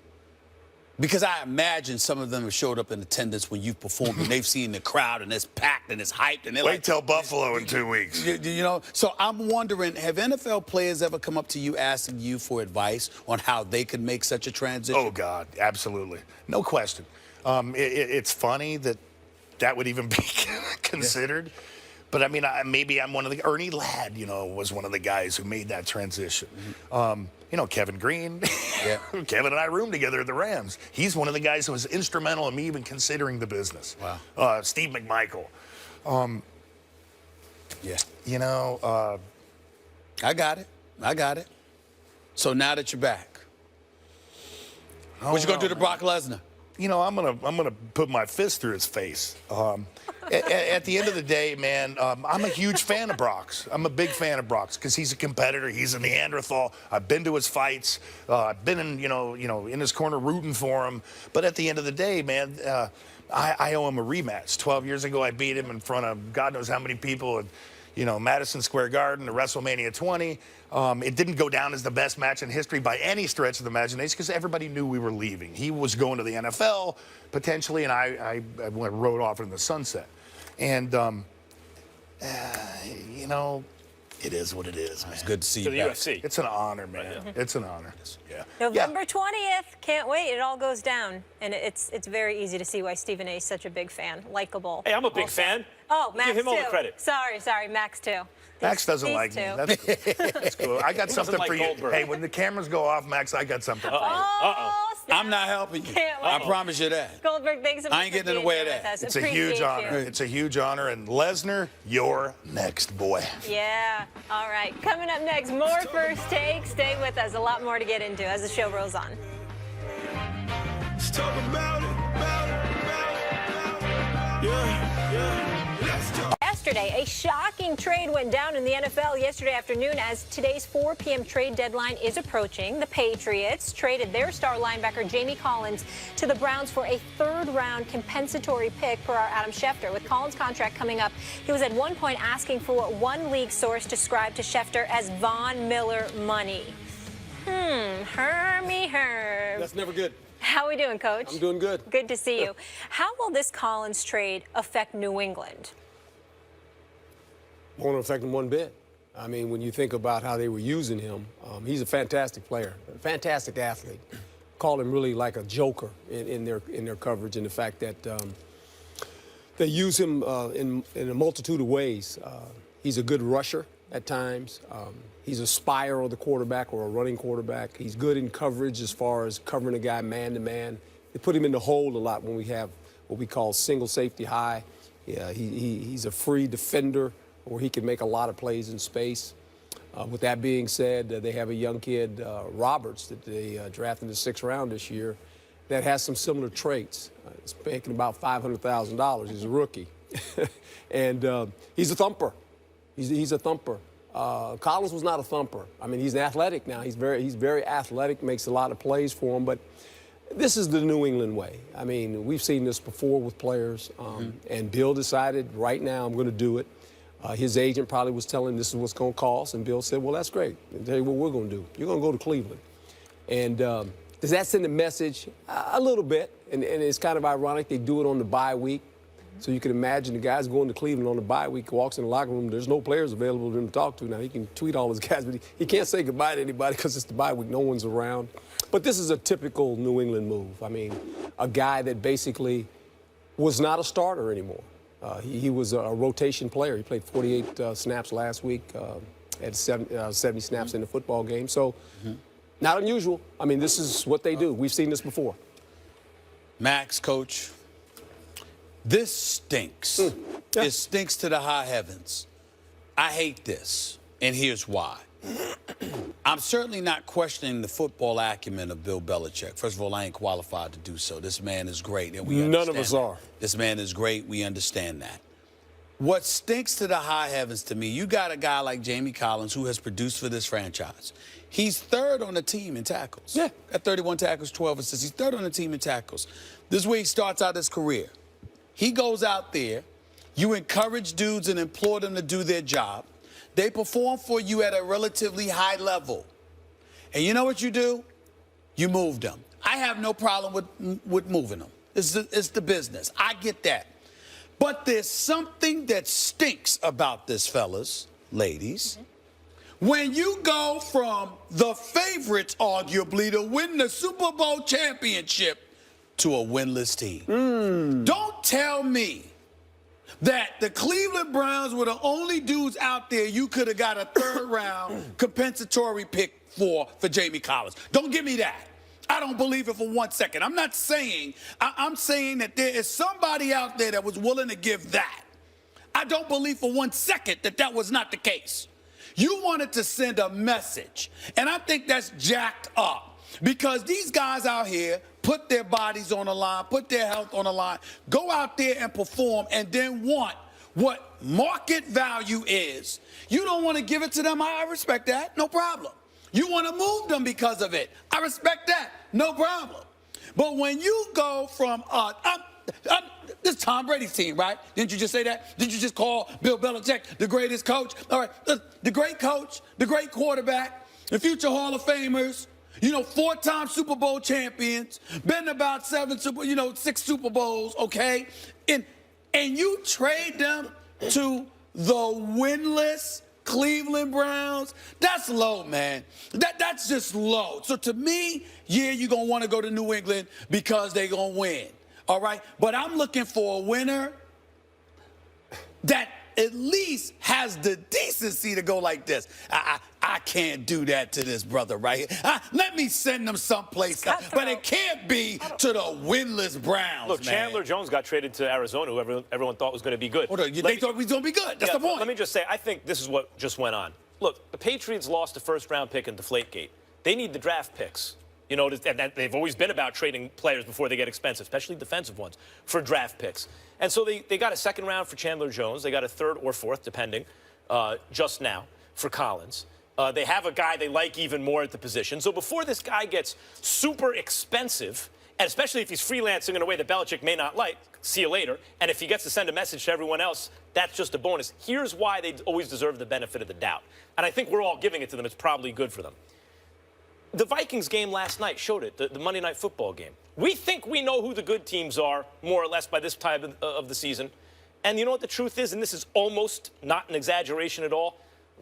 B: Because I imagine some of them have showed up in attendance when you've performed, and they've seen the crowd, and it's packed, and it's hyped, and they're
K: Wait till Buffalo in 2 weeks.
B: You know, so I'm wondering, have NFL players ever come up to you asking you for advice on how they could make such a transition?
K: Oh, God, absolutely. No question. It's funny that would even be considered. But, I mean, maybe I'm one of the – Ernie Ladd, you know, was one of the guys who made that transition. You know, Kevin Green. Kevin and I roomed together at the Rams. He's one of the guys who was instrumental in me even considering the business.
B: Wow.
K: Steve McMichael. You know.
B: I got it. So now that you're back, what you going to do to Brock Lesnar?
K: You know, I'm gonna put my fist through his face. At the end of the day, man, I'm a huge fan of Brock's. I'm a big fan of Brock's because he's a competitor. He's a Neanderthal. I've been to his fights. I've been in, you know, in his corner rooting for him. But at the end of the day, man, I owe him a rematch. 12 years ago, I beat him in front of God knows how many people at, you know, Madison Square Garden, at WrestleMania 20. It didn't go down as the best match in history by any stretch of the imagination because everybody knew we were leaving. He was going to the NFL, potentially, and I rode off in the sunset. And, you know, it is what it is, man.
B: It's good to see you
C: the
B: back.
C: UFC.
K: It's an honor, man. It's an honor.
A: November 20th. Can't wait. It all goes down. And it's very easy to see why Stephen A. is such a big fan. Likable.
C: Hey, I'm a big fan.
A: Oh, Max,
C: give him all the
A: too.
C: credit.
A: Sorry, Max, too.
K: Max doesn't like me. That's cool. I got something
C: like
K: for you.
C: Goldberg?
K: Hey, when the cameras go off, Max, I got something for you.
A: Snap.
B: I'm not helping you.
A: Can't wait.
B: I promise you that.
A: Goldberg, thanks so much.
B: I ain't getting in the way of that.
K: It's a huge honor. It's a huge honor. And Lesnar, you're next, boy.
A: Yeah. All right. Coming up next, more First Take. Stay with us. A lot more to get into as the show rolls on.
G: Let's talk about it. Let's talk.
A: Yesterday, a shocking trade went down in the NFL yesterday afternoon as today's 4 p.m. trade deadline is approaching. The Patriots traded their star linebacker Jamie Collins to the Browns for a third-round compensatory pick per our Adam Schefter. With Collins' contract coming up, he was at one point asking for what one league source described to Schefter as Von Miller money. Hermy Herb.
M: That's never good.
A: How are we doing, Coach?
M: I'm doing good.
A: Good to see you. How will this Collins trade affect New England?
M: Won't affect him one bit. I mean, when you think about how they were using him, he's a fantastic player, a fantastic athlete. Call him really like a joker in their coverage, and the fact that they use him in a multitude of ways. He's a good rusher at times. He's a spire of the quarterback or a running quarterback. He's good in coverage as far as covering a guy man-to-man. They put him in the hole a lot when we have what we call single safety high. Yeah, he's a free defender where he can make a lot of plays in space. With that being said, they have a young kid, Roberts, that they drafted in the 6th round this year that has some similar traits. He's making about $500,000. He's a rookie. And he's a thumper. He's a thumper. Collins was not a thumper. I mean, he's athletic now. He's very athletic, makes a lot of plays for him. But this is the New England way. I mean, we've seen this before with players. And Bill decided, right now, I'm going to do it. His agent probably was telling him this is what's going to cost. And Bill said, well, that's great. I'll tell you what we're going to do. You're going to go to Cleveland. And does that send a message? A little bit. And it's kind of ironic they do it on the bye week. So you can imagine the guy's going to Cleveland on the bye week, walks in the locker room, there's no players available for him to talk to. Now, he can tweet all his guys, but he can't say goodbye to anybody because it's the bye week, no one's around. But this is a typical New England move. I mean, a guy that basically was not a starter anymore. He was a rotation player. He played 48 snaps last week, had 70 snaps in the football game. So not unusual. I mean, this is what they do. We've seen this before.
B: Max, Coach. This stinks. It stinks to the high heavens. I hate this, and here's why. I'm certainly not questioning the football acumen of Bill Belichick. First of all, I ain't qualified to do so. This man is great, and we understand
M: None of us are.
B: This man is great. We understand that. what stinks to the high heavens to me, you got a guy like Jamie Collins who has produced for this franchise. He's third on the team in tackles.
C: Yeah.
B: At 31 tackles, 12 assists. He's third on the team in tackles. This is where he starts out his career. He goes out there. You encourage dudes and implore them to do their job. They perform for you at a relatively high level. And you know what you do? You move them. I have no problem with moving them. It's the business. I get that. But there's something that stinks about this, fellas, ladies. When you go from the favorites, arguably, to win the Super Bowl championship to a winless team. Don't tell me that the Cleveland Browns were the only dudes out there you could have got a third-round compensatory pick for Jamie Collins. Don't give me that. I don't believe it for 1 second. I'm not saying, I'm saying that there is somebody out there that was willing to give that. I don't believe for 1 second that that was not the case. You wanted to send a message, and I think that's jacked up because these guys out here put their bodies on the line, put their health on the line, go out there and perform, and then want what market value is. You don't want to give it to them. I respect that. No problem. You want to move them because of it. I respect that. No problem. But when you go from this is Tom Brady's team, right? Didn't you just say that? Didn't you just call Bill Belichick the greatest coach? All right, the great coach, the great quarterback, the future Hall of Famers, you know, 4-time Super Bowl champions, been about 6 Super Bowls, okay? And you trade them to the winless Cleveland Browns? That's low, man. That's just low. So to me, yeah, you're going to want to go to New England because they're going to win. All right? But I'm looking for a winner that at least has the decency to go like this. I can't do that to this brother right here. Let me send them someplace else. But it can't be to the winless Browns,
C: Look,
B: man.
C: Chandler Jones got traded to Arizona, who everyone thought was going to be good.
B: They thought he was going to be good. That's the point.
C: Let me just say, I think this is what just went on. Look, the Patriots lost a first-round pick in Deflategate. They need the draft picks. You know, and they've always been about trading players before they get expensive, especially defensive ones, for draft picks. And so they got a second round for Chandler Jones. They got a third or fourth, depending, just now for Collins. They have a guy they like even more at the position. So before this guy gets super expensive, and especially if he's freelancing in a way that Belichick may not like, see you later. And if he gets to send a message to everyone else, that's just a bonus. Here's why they always deserve the benefit of the doubt. And I think we're all giving it to them. It's probably good for them. The Vikings game last night showed it, the Monday Night Football game. We think we know who the good teams are, more or less, by this time of the season. And you know what the truth is? And this is almost not an exaggeration at all.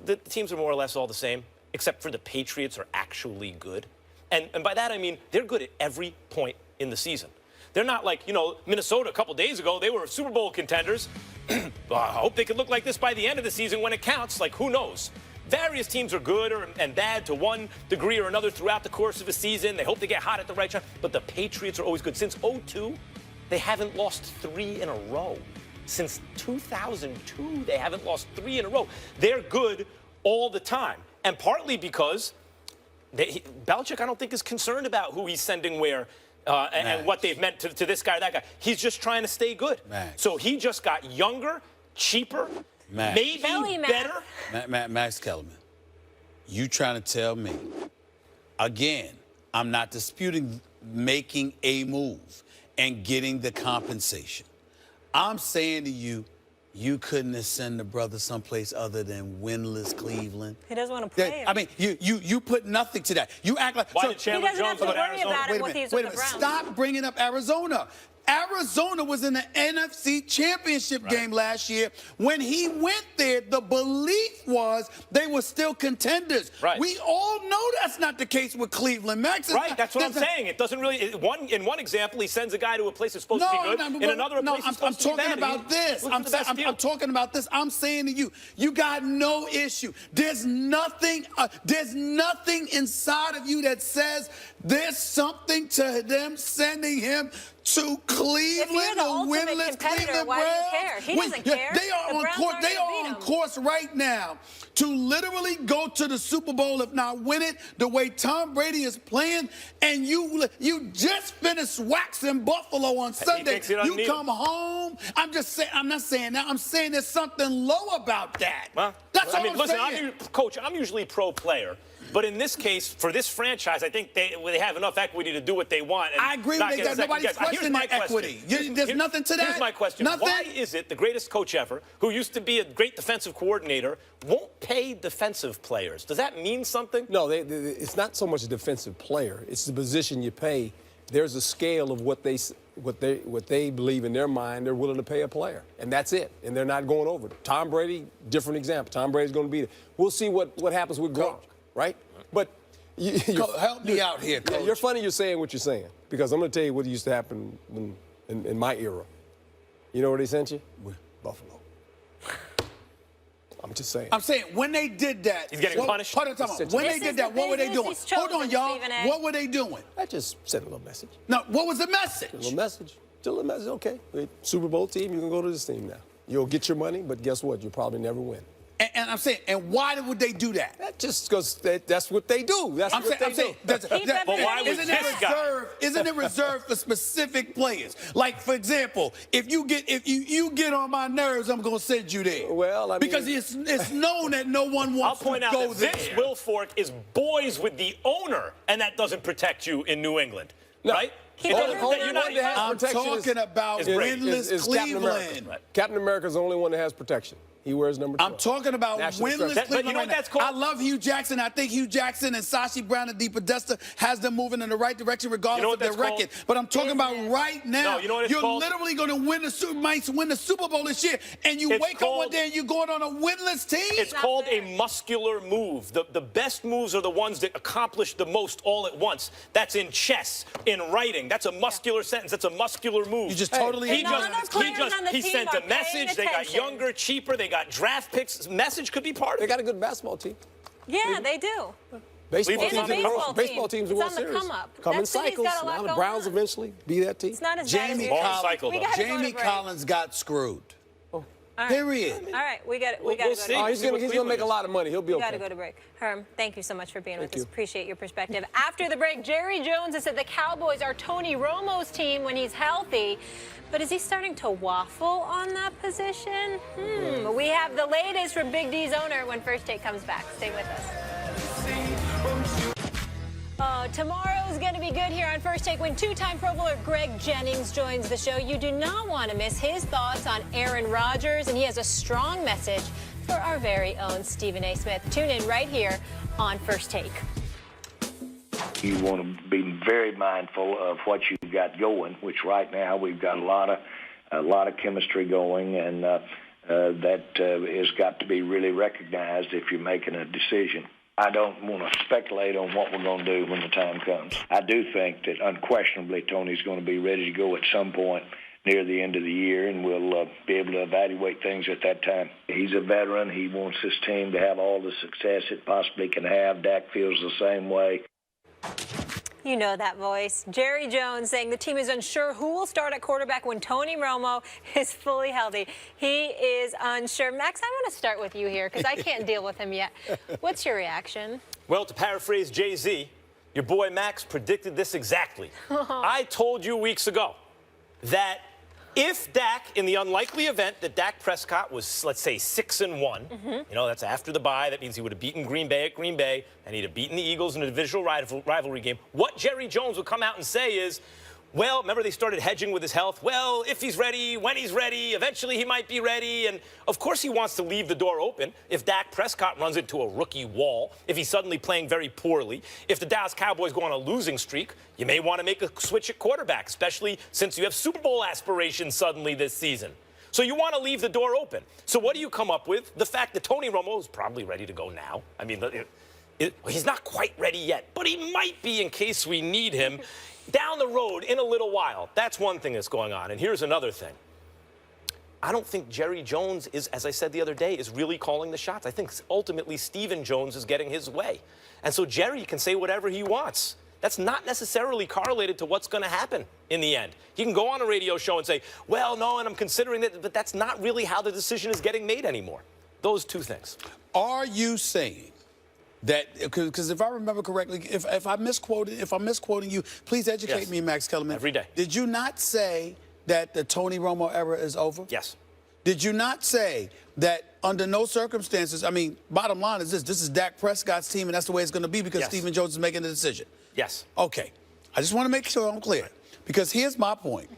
C: The teams are more or less all the same, except for the Patriots are actually good. And by that, I mean they're good at every point in the season. They're not like, Minnesota a couple days ago. They were Super Bowl contenders. I hope they could look like this by the end of the season when it counts. Like, who knows? Various teams are good and bad to one degree or another throughout the course of a season. They hope they get hot at the right time. But the Patriots are always good. Since 2002, they haven't lost 3 in a row. Since 2002, they haven't lost 3 in a row. They're good all the time. And partly because Belichick, I don't think, is concerned about who he's sending where and what they've meant to this guy or that guy. He's just trying to stay good. So he just got younger, cheaper, maybe better.
B: Max Kellerman, you trying to tell me, again, I'm not disputing making a move and getting the compensation. I'm saying to you, you couldn't have sent the brother someplace other than winless Cleveland.
A: He doesn't want to play him.
B: I mean, you put nothing to that. You act like...
C: Why did Chandler Jones go to Arizona?
A: Wait a minute.
B: Stop bringing up Arizona. Arizona was in the NFC Championship game last year. When he went there, the belief was they were still contenders.
C: Right.
B: We all know that's not the case with Cleveland. Max is
C: right, that's what I'm saying. It doesn't really... In one example, he sends a guy to a place that's supposed to be good. In another place, he's supposed to be bad.
B: I'm talking about this. I'm talking about this. I'm saying to you, you got no issue. There's nothing inside of you that says there's something to them sending him to Cleveland, the winless Cleveland
A: why
B: Browns.
A: do you care? He doesn't care.
B: They are on course. They are on course right now to literally go to the Super Bowl, if not win it, the way Tom Brady is playing. And you just finished waxing Buffalo on Sunday. You come home. I'm just saying. I'm not saying that. I'm saying there's something low about that.
C: Well,
B: that's all I'm
C: listen,
B: saying.
C: Coach, I'm usually pro player. But in this case, for this franchise, I think they have enough equity to do what they want. And
B: I agree with that. Nobody's questioning that equity. There's nothing to that.
C: Here's my question.
B: Nothing?
C: Why is it the greatest coach ever, who used to be a great defensive coordinator, won't pay defensive players? Does that mean something?
M: No, it's not so much a defensive player. It's the position you pay. There's a scale of what they believe in their mind they're willing to pay a player, and that's it. And they're not going over it. Tom Brady, different example. Tom Brady's going to be there. We'll see what happens with Gronk, right? But
B: help me out here, Coach.
M: You're funny you're saying what you're saying, because I'm going to tell you what used to happen in my era. You know where they sent you? Buffalo. I'm just saying.
B: I'm saying when they did that.
C: He's getting punished.
B: Hold on, when they did that, what were they doing? Hold on, y'all. What were they doing?
M: I just sent a little message.
B: No, what was the message?
M: A little message. Just a little message. Okay, Super Bowl team, you can go to this team now. You'll get your money, but guess what? You'll probably never win.
B: And I'm saying, and why would they do that?
M: That just because that's what they do. That's what they do.
C: But why was this guy?
B: Isn't it reserved for specific players? Like, for example, if you get on my nerves, I'm gonna send you there.
M: Well, I mean,
B: because it's known that no one wants to go there.
C: I'll point out that Vince Wilfork is boys with the owner, and that doesn't protect you in New England, right?
B: I'm talking about winless Cleveland.
M: Captain America's the only one that has protection. He wears number 12.
B: I'm talking about winless Cleveland.
C: But you know what that's called?
B: I love Hugh Jackson. I think Hugh Jackson and Sashi Brown and DePodesta has them moving in the right direction regardless of their record. But I'm talking about right now. You're literally going to win the Super Bowl this year, and you wake up one day and you're going on a winless team?
C: It's called a muscular move. The best moves are the ones that accomplish the most all at once. That's in chess, in writing. That's a muscular sentence. That's a muscular move.
B: You just totally.
C: He sent a message. They got younger, cheaper. They got draft picks. Message could be part of it.
M: They got a good basketball team.
A: Yeah, they do.
M: Baseball teams will World Series. Come in cycles. Now the Browns eventually be that team.
A: It's not as bad as
B: Jamie Collins got screwed. Period.
A: All right, we got to go to break.
M: He's going to make a lot of money. He'll be okay.
A: We got to go to break. Herm, thank you so much for being with us. Appreciate your perspective. After the break, Jerry Jones has said the Cowboys are Tony Romo's team when he's healthy. But is he starting to waffle on that position? We have the latest from Big D's owner when First Take comes back. Stay with us. Tomorrow's going to be good here on First Take when two-time Pro Bowler Greg Jennings joins the show. You do not want to miss his thoughts on Aaron Rodgers, and he has a strong message for our very own Stephen A. Smith. Tune in right here on First Take.
N: You want to be very mindful of what you've got going, which right now we've got a lot of chemistry going, and that has got to be really recognized if you're making a decision. I don't want to speculate on what we're going to do when the time comes. I do think that unquestionably Tony's going to be ready to go at some point near the end of the year, and we'll be able to evaluate things at that time. He's a veteran. He wants his team to have all the success it possibly can have. Dak feels the same way.
A: You know that voice. Jerry Jones saying the team is unsure who will start at quarterback when Tony Romo is fully healthy. He is unsure. Max, I want to start with you here because I can't deal with him yet. What's your reaction?
C: Well, to paraphrase Jay-Z, your boy Max predicted this exactly. I told you weeks ago that if Dak, in the unlikely event that Dak Prescott was, let's say, 6-1, you know, that's after the bye. That means he would have beaten Green Bay at Green Bay, and he'd have beaten the Eagles in a divisional rivalry game. What Jerry Jones would come out and say is, well, remember they started hedging with his health? Well, if he's ready, when he's ready, eventually he might be ready. And, of course, he wants to leave the door open. If Dak Prescott runs into a rookie wall, if he's suddenly playing very poorly, if the Dallas Cowboys go on a losing streak, you may want to make a switch at quarterback, especially since you have Super Bowl aspirations suddenly this season. So you want to leave the door open. So what do you come up with? The fact that Tony Romo is probably ready to go now. I mean, he's not quite ready yet, but he might be in case we need him down the road in a little while. That's one thing that's going on. And here's another thing. I don't think Jerry Jones is, as I said the other day, is really calling the shots. I think ultimately Stephen Jones is getting his way. And so Jerry can say whatever he wants. that's not necessarily correlated to what's going to happen in the end. You can go on a radio show and say, well, no, and I'm considering that, but that's not really how the decision is getting made anymore. Those two things.
B: Are you saying that, because if I remember correctly, if I'm misquoting you, please educate me, Max Kellerman.
C: Every day.
B: Did you not say that the Tony Romo era is over?
C: Yes.
B: Did you not say that under no circumstances, I mean, bottom line is this is Dak Prescott's team, and that's the way it's going to be because Stephen Jones is making the decision?
C: Yes.
B: Okay. I just want to make sure I'm clear, because here's my point.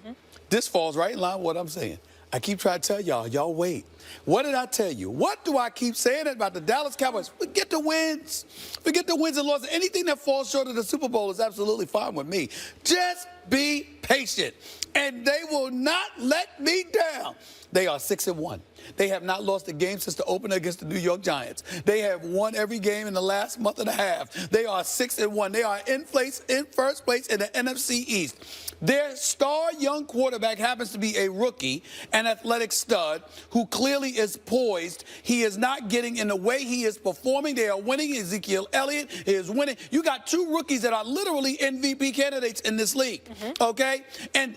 B: This falls right in line with what I'm saying. I keep trying to tell y'all wait. What did I tell you? What do I keep saying about the Dallas Cowboys? Forget the wins. Forget the wins and losses. Anything that falls short of the Super Bowl is absolutely fine with me. Just be patient, and they will not let me down. They are 6-1. They have not lost a game since the opener against the New York Giants. They have won every game in the last month and a half. They are 6-1. They are in first place in the NFC East. Their star young quarterback happens to be a rookie, an athletic stud who clearly is poised. He is not getting in the way. He is performing. They are winning. Ezekiel Elliott is winning. You got two rookies that are literally MVP candidates in this league, okay? And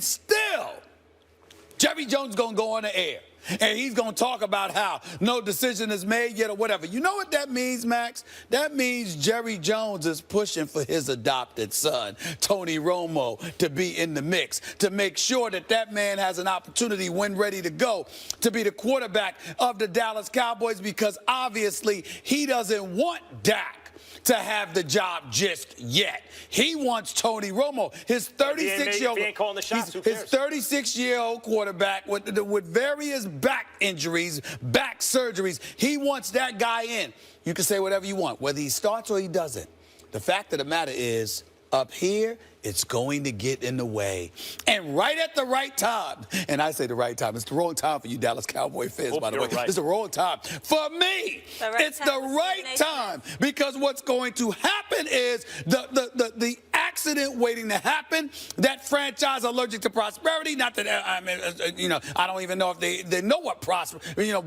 B: still, Jerry Jones is going to go on the air, and he's going to talk about how no decision is made yet or whatever. You know what that means, Max? That means Jerry Jones is pushing for his adopted son, Tony Romo, to be in the mix, to make sure that that man has an opportunity when ready to go to be the quarterback of the Dallas Cowboys, because obviously he doesn't want Dak to have the job just yet. He wants Tony Romo, his 36-year-old quarterback with various back injuries, back surgeries. He wants that guy in. You can say whatever you want, whether he starts or he doesn't. The fact of the matter is, up here, it's going to get in the way. And right at the right time, and I say the right time, it's the wrong time for you Dallas Cowboy fans, by the way.
C: Right.
B: It's the wrong time. For me, it's the right time, because what's going to happen is the accident waiting to happen, that franchise allergic to prosperity, not that, I mean, I don't even know if they know what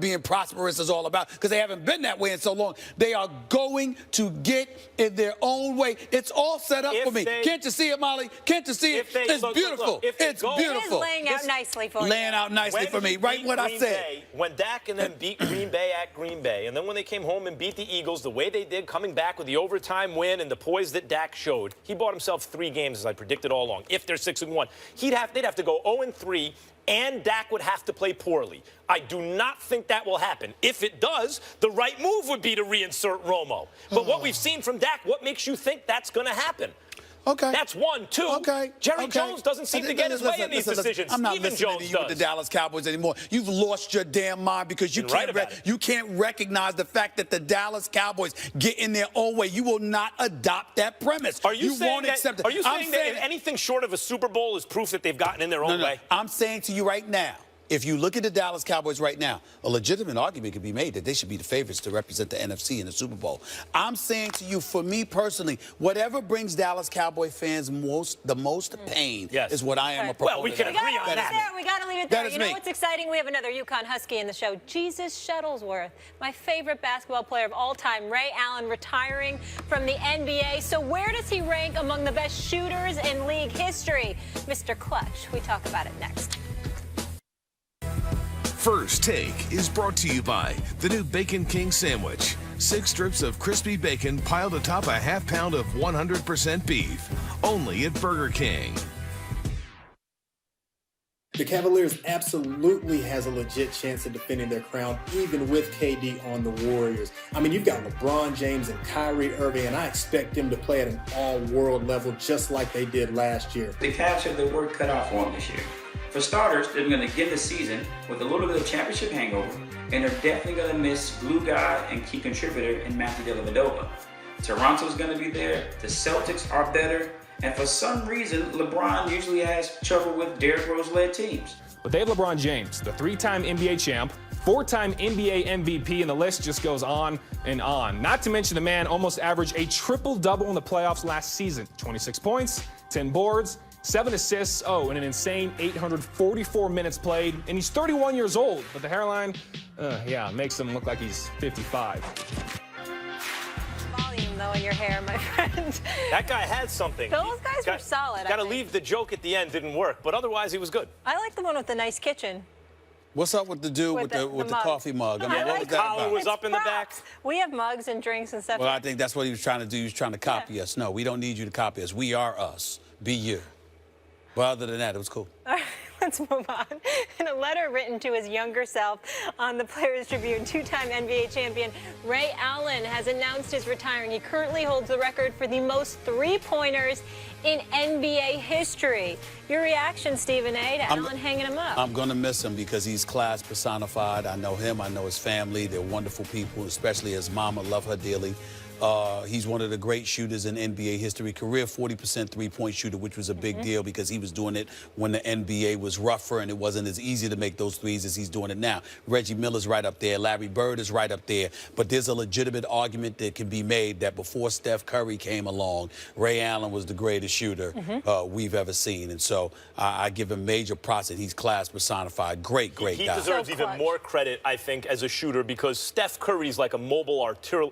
B: being prosperous is all about, because they haven't been that way in so long. They are going to get in their own way. It's all set up for me. Can't you see it, Molly? Can't you see it? It's beautiful. It's beautiful.
A: It is laying out nicely for you.
B: Laying out nicely for me. Right what I said.
C: When Dak and them beat Green Bay at Green Bay, and then when they came home and beat the Eagles the way they did, coming back with the overtime win and the poise that Dak showed, he bought himself 3 games, as I predicted all along. If they're 6-1, they'd have to go 0-3, and Dak would have to play poorly. I do not think that will happen. If it does, the right move would be to reinsert Romo. But what we've seen from Dak, what makes you think that's going to happen?
B: Okay.
C: That's 1, 2.
B: Okay.
C: Jerry Jones doesn't seem to get his way in these decisions.
B: I'm not
C: Stephen
B: listening
C: Jones
B: to you with the Dallas Cowboys anymore. You've lost your damn mind, because you can't recognize the fact that the Dallas Cowboys get in their own way. You will not adopt that premise.
C: Are you saying
B: won't accept it.
C: Are you saying that anything short of a Super Bowl is proof that they've gotten in their own way?
B: I'm saying to you right now, if you look at the Dallas Cowboys right now, a legitimate argument could be made that they should be the favorites to represent the NFC in the Super Bowl. I'm saying to you, for me personally, whatever brings Dallas Cowboy fans the most pain is what I am a proponent of.
C: Well, we can agree on that.
A: We got to leave it there. You know what's exciting? We have another UConn Husky in the show, Jesus Shuttlesworth, my favorite basketball player of all time, Ray Allen, retiring from the NBA. So where does he rank among the best shooters in league history? Mr. Clutch. We talk about it next.
O: First Take is brought to you by the new Bacon King sandwich. 6 strips of crispy bacon piled atop a half pound of 100% beef. Only at Burger King.
P: The Cavaliers absolutely has a legit chance of defending their crown, even with KD on the Warriors. I mean, you've got LeBron James and Kyrie Irving, and I expect them to play at an all-world level just like they did last year.
Q: The Cavs have their work cut out for them this year. For starters, they're going to begin the season with a little bit of championship hangover, and they're definitely going to miss glue guy and key contributor in Matthew Dellavedova. Toronto's going to be there, the Celtics are better, and for some reason, LeBron usually has trouble with Derrick Rose-led teams.
R: But they have LeBron James, the 3-time NBA champ, 4-time NBA MVP, and the list just goes on and on. Not to mention the man almost averaged a triple-double in the playoffs last season. 26 points, 10 boards, 7 assists, and an insane 844 minutes played. And he's 31 years old, but the hairline, makes him look like he's 55.
A: Volume though, in your hair, my friend.
C: That guy had something.
A: Those guys were solid.
C: Got to leave the joke at the end didn't work, but otherwise he was good.
A: I like the one with the nice kitchen.
B: What's up with the dude with the coffee mug? I mean, what was that
C: Collar
B: about?
C: was up in the back.
A: We have mugs and drinks and stuff.
B: Well, I think that's what he was trying to do. He was trying to copy us. No, we don't need you to copy us. We are us. Be you. But other than that, it was cool.
A: All right, let's move on. In a letter written to his younger self on the Players Tribune, two-time NBA champion Ray Allen has announced his retiring. He currently holds the record for the most three-pointers in NBA history. Your reaction, Stephen A., to Allen hanging him up?
B: I'm going to miss him because he's class personified. I know him. I know his family. They're wonderful people, especially his mama. Love her dearly. He's one of the great shooters in NBA history. Career 40% three-point shooter, which was a big deal because he was doing it when the NBA was rougher and it wasn't as easy to make those threes as he's doing it now. Reggie Miller's right up there. Larry Bird is right up there. But there's a legitimate argument that can be made that before Steph Curry came along, Ray Allen was the greatest shooter we've ever seen. And so I give him major props that he's class personified. Great guy.
C: He deserves even more credit, I think, as a shooter because Steph Curry's like a mobile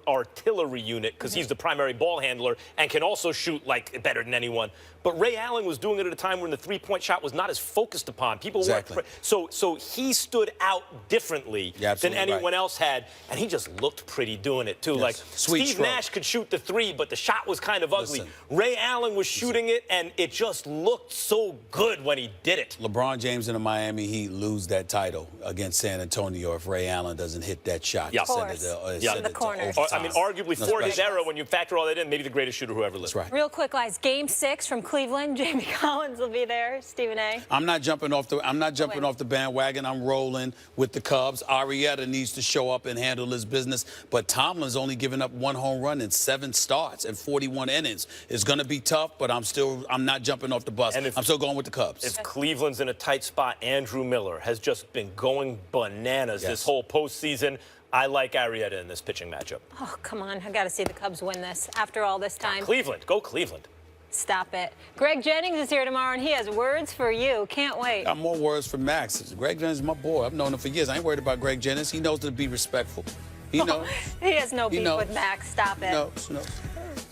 C: artillery unit because he's the primary ball handler and can also shoot like better than anyone. But Ray Allen was doing it at a time when the three-point shot was not as focused upon. People weren't. So he stood out differently than anyone else had, and he just looked pretty doing it too. Like Steve Nash could shoot the three, but the shot was kind of ugly. Ray Allen was shooting it, and it just looked so good when he did it.
B: LeBron James in the Miami Heat lose that title against San Antonio if Ray Allen doesn't hit that shot.
C: Yeah,
A: the corner.
C: I mean, arguably for his era, when you factor all that in, maybe the greatest shooter who ever lived.
B: That's right.
A: Real quick, guys. Game 6 from Cleveland. Jamie Collins will be there. Stephen A.
B: I'm not jumping off the bandwagon. I'm rolling with the Cubs. Arrieta needs to show up and handle his business. But Tomlin's only given up 1 home run in 7 starts and 41 innings. It's going to be tough, but I'm not jumping off the bus. I'm still going with the Cubs.
C: If Cleveland's in a tight spot, Andrew Miller has just been going bananas this whole postseason. I like Arrieta in this pitching matchup.
A: Oh, come on. I got to see the Cubs win this after all this time.
C: Cleveland. Go Cleveland.
A: Stop it. Greg Jennings is here tomorrow, and he has words for you. Can't wait.
B: Got more words for Max. Greg Jennings is my boy. I've known him for years. I ain't worried about Greg Jennings. He knows to be respectful. He knows.
A: He has no beef with Max. Stop it.
B: No.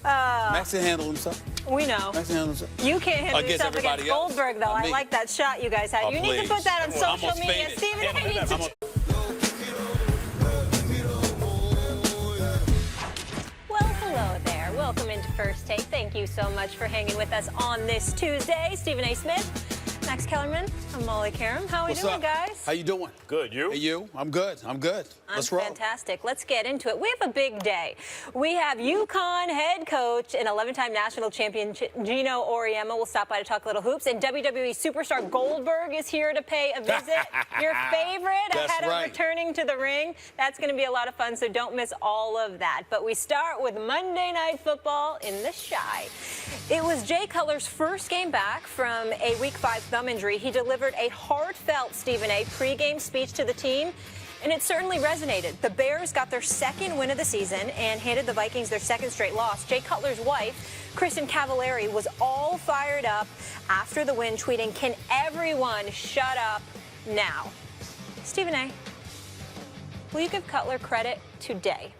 B: Max can handle himself.
A: We know.
B: Max can handle himself.
A: You can't handle yourself against Goldberg, though. I like that shot you guys had. You need to put that on social media. Stephen A. needs to... Hello there. Welcome into First Take. Thank you so much for hanging with us on this Tuesday. Stephen A. Smith, Max Kellerman, I'm Molly Karam. How are we doing, guys?
B: How you doing?
C: Good. You?
B: Hey, you? I'm good. Let's roll.
A: Fantastic. Let's get into it. We have a big day. We have UConn head coach and 11-time national champion Gino Auriemma will stop by to talk a little hoops. And WWE superstar Goldberg is here to pay a visit. Your favorite ahead of returning to the ring. That's going to be a lot of fun, so don't miss all of that. But we start with Monday Night Football in the Chi. It was Jay Cutler's first game back from a Week 5 thumb injury. He delivered a heartfelt Stephen A. pregame speech to the team, and it certainly resonated. The Bears got their second win of the season and handed the Vikings their second straight loss. Jay Cutler's wife, Kristen Cavallari, was all fired up after the win, tweeting, "Can everyone shut up now?" Stephen A., will you give Cutler credit today?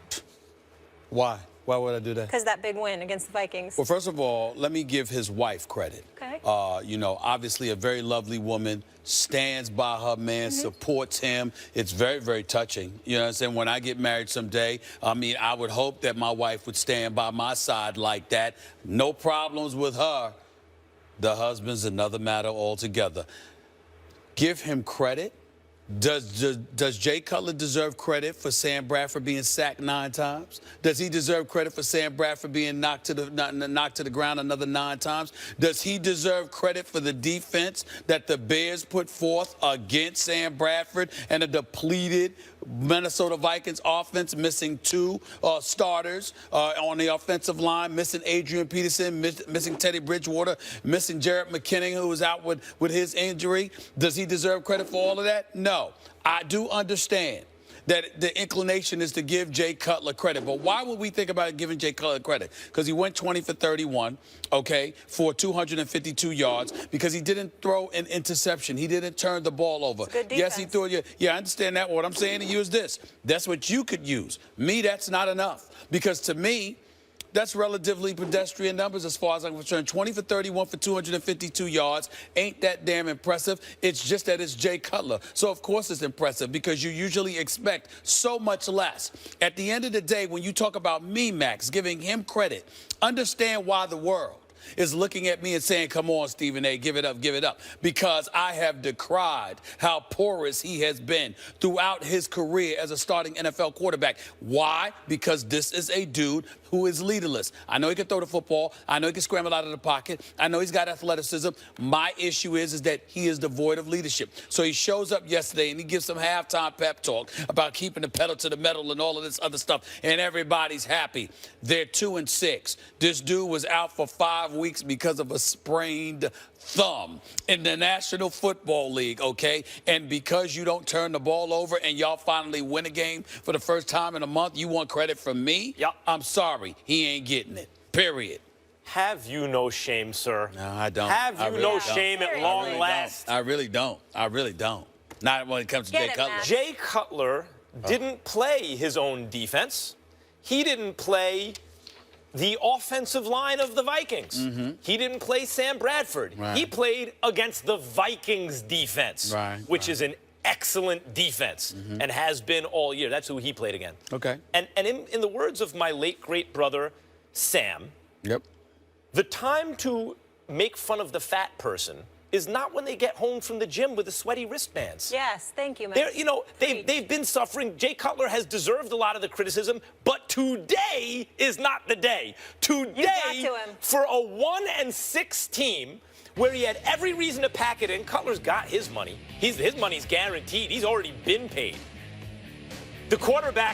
B: Why? Why would I do that?
A: Because that big win against the Vikings.
B: Well, first of all, let me give his wife credit.
A: Okay.
B: Obviously a very lovely woman, stands by her man, supports him. It's very, very touching. You know what I'm saying? When I get married someday, I would hope that my wife would stand by my side like that. No problems with her. The husband's another matter altogether. Give him credit. Does Jay Cutler deserve credit for Sam Bradford being sacked 9 times? Does he deserve credit for Sam Bradford being knocked to the ground another 9 times? Does he deserve credit for the defense that the Bears put forth against Sam Bradford and a depleted Minnesota Vikings offense, missing 2 starters on the offensive line, missing Adrian Peterson, missing Teddy Bridgewater, missing Jarrett McKinnon, who was out with his injury? Does he deserve credit for all of that? No. I do understand that the inclination is to give Jay Cutler credit. But why would we think about giving Jay Cutler credit? Because he went 20 for 31, for 252 yards, because he didn't throw an interception. He didn't turn the ball over.
A: Good defense.
B: Yes, he threw it. Yeah, I understand that. What I'm saying to you is this. That's what you could use. Me, that's not enough. Because to me, that's relatively pedestrian numbers as far as I'm concerned. 20 for 31 for 252 yards. Ain't that damn impressive. It's just that it's Jay Cutler. So, of course, it's impressive because you usually expect so much less. At the end of the day, when you talk about me, Max, giving him credit, understand why the world is looking at me and saying, come on, Stephen A., give it up, because I have decried how porous he has been throughout his career as a starting NFL quarterback. Why? Because this is a dude who is leaderless. I know he can throw the football. I know he can scramble out of the pocket. I know he's got athleticism. My issue is that he is devoid of leadership. So he shows up yesterday and he gives some halftime pep talk about keeping the pedal to the metal and all of this other stuff, and everybody's happy. They're 2-6. This dude was out for 5 weeks because of a sprained thumb in the National Football League, okay? And because you don't turn the ball over and y'all finally win a game for the first time in a month, you want credit from me?
C: Yep.
B: I'm sorry. He ain't getting it. Period.
C: Have you no shame, sir?
B: No, I don't.
C: Have you
B: really
C: no
B: don't.
C: shame at long last?
B: I really don't. I really don't. Not when it comes to Jay Cutler.
C: Jay Cutler didn't play his own defense. He didn't play the offensive line of the Vikings. He didn't play Sam Bradford. He played against the Vikings defense, which is an excellent defense and has been all year. That's who he played again.
B: Okay.
C: And in the words of my late great brother, Sam, the time to make fun of the fat person is not when they get home from the gym with the sweaty wristbands.
A: Yes, thank you, man.
C: They've been suffering. Jay Cutler has deserved a lot of the criticism, but today is not the day. Today, for a 1-6 team where he had every reason to pack it in, Cutler's got his money. His money's guaranteed. He's already been paid. The quarterback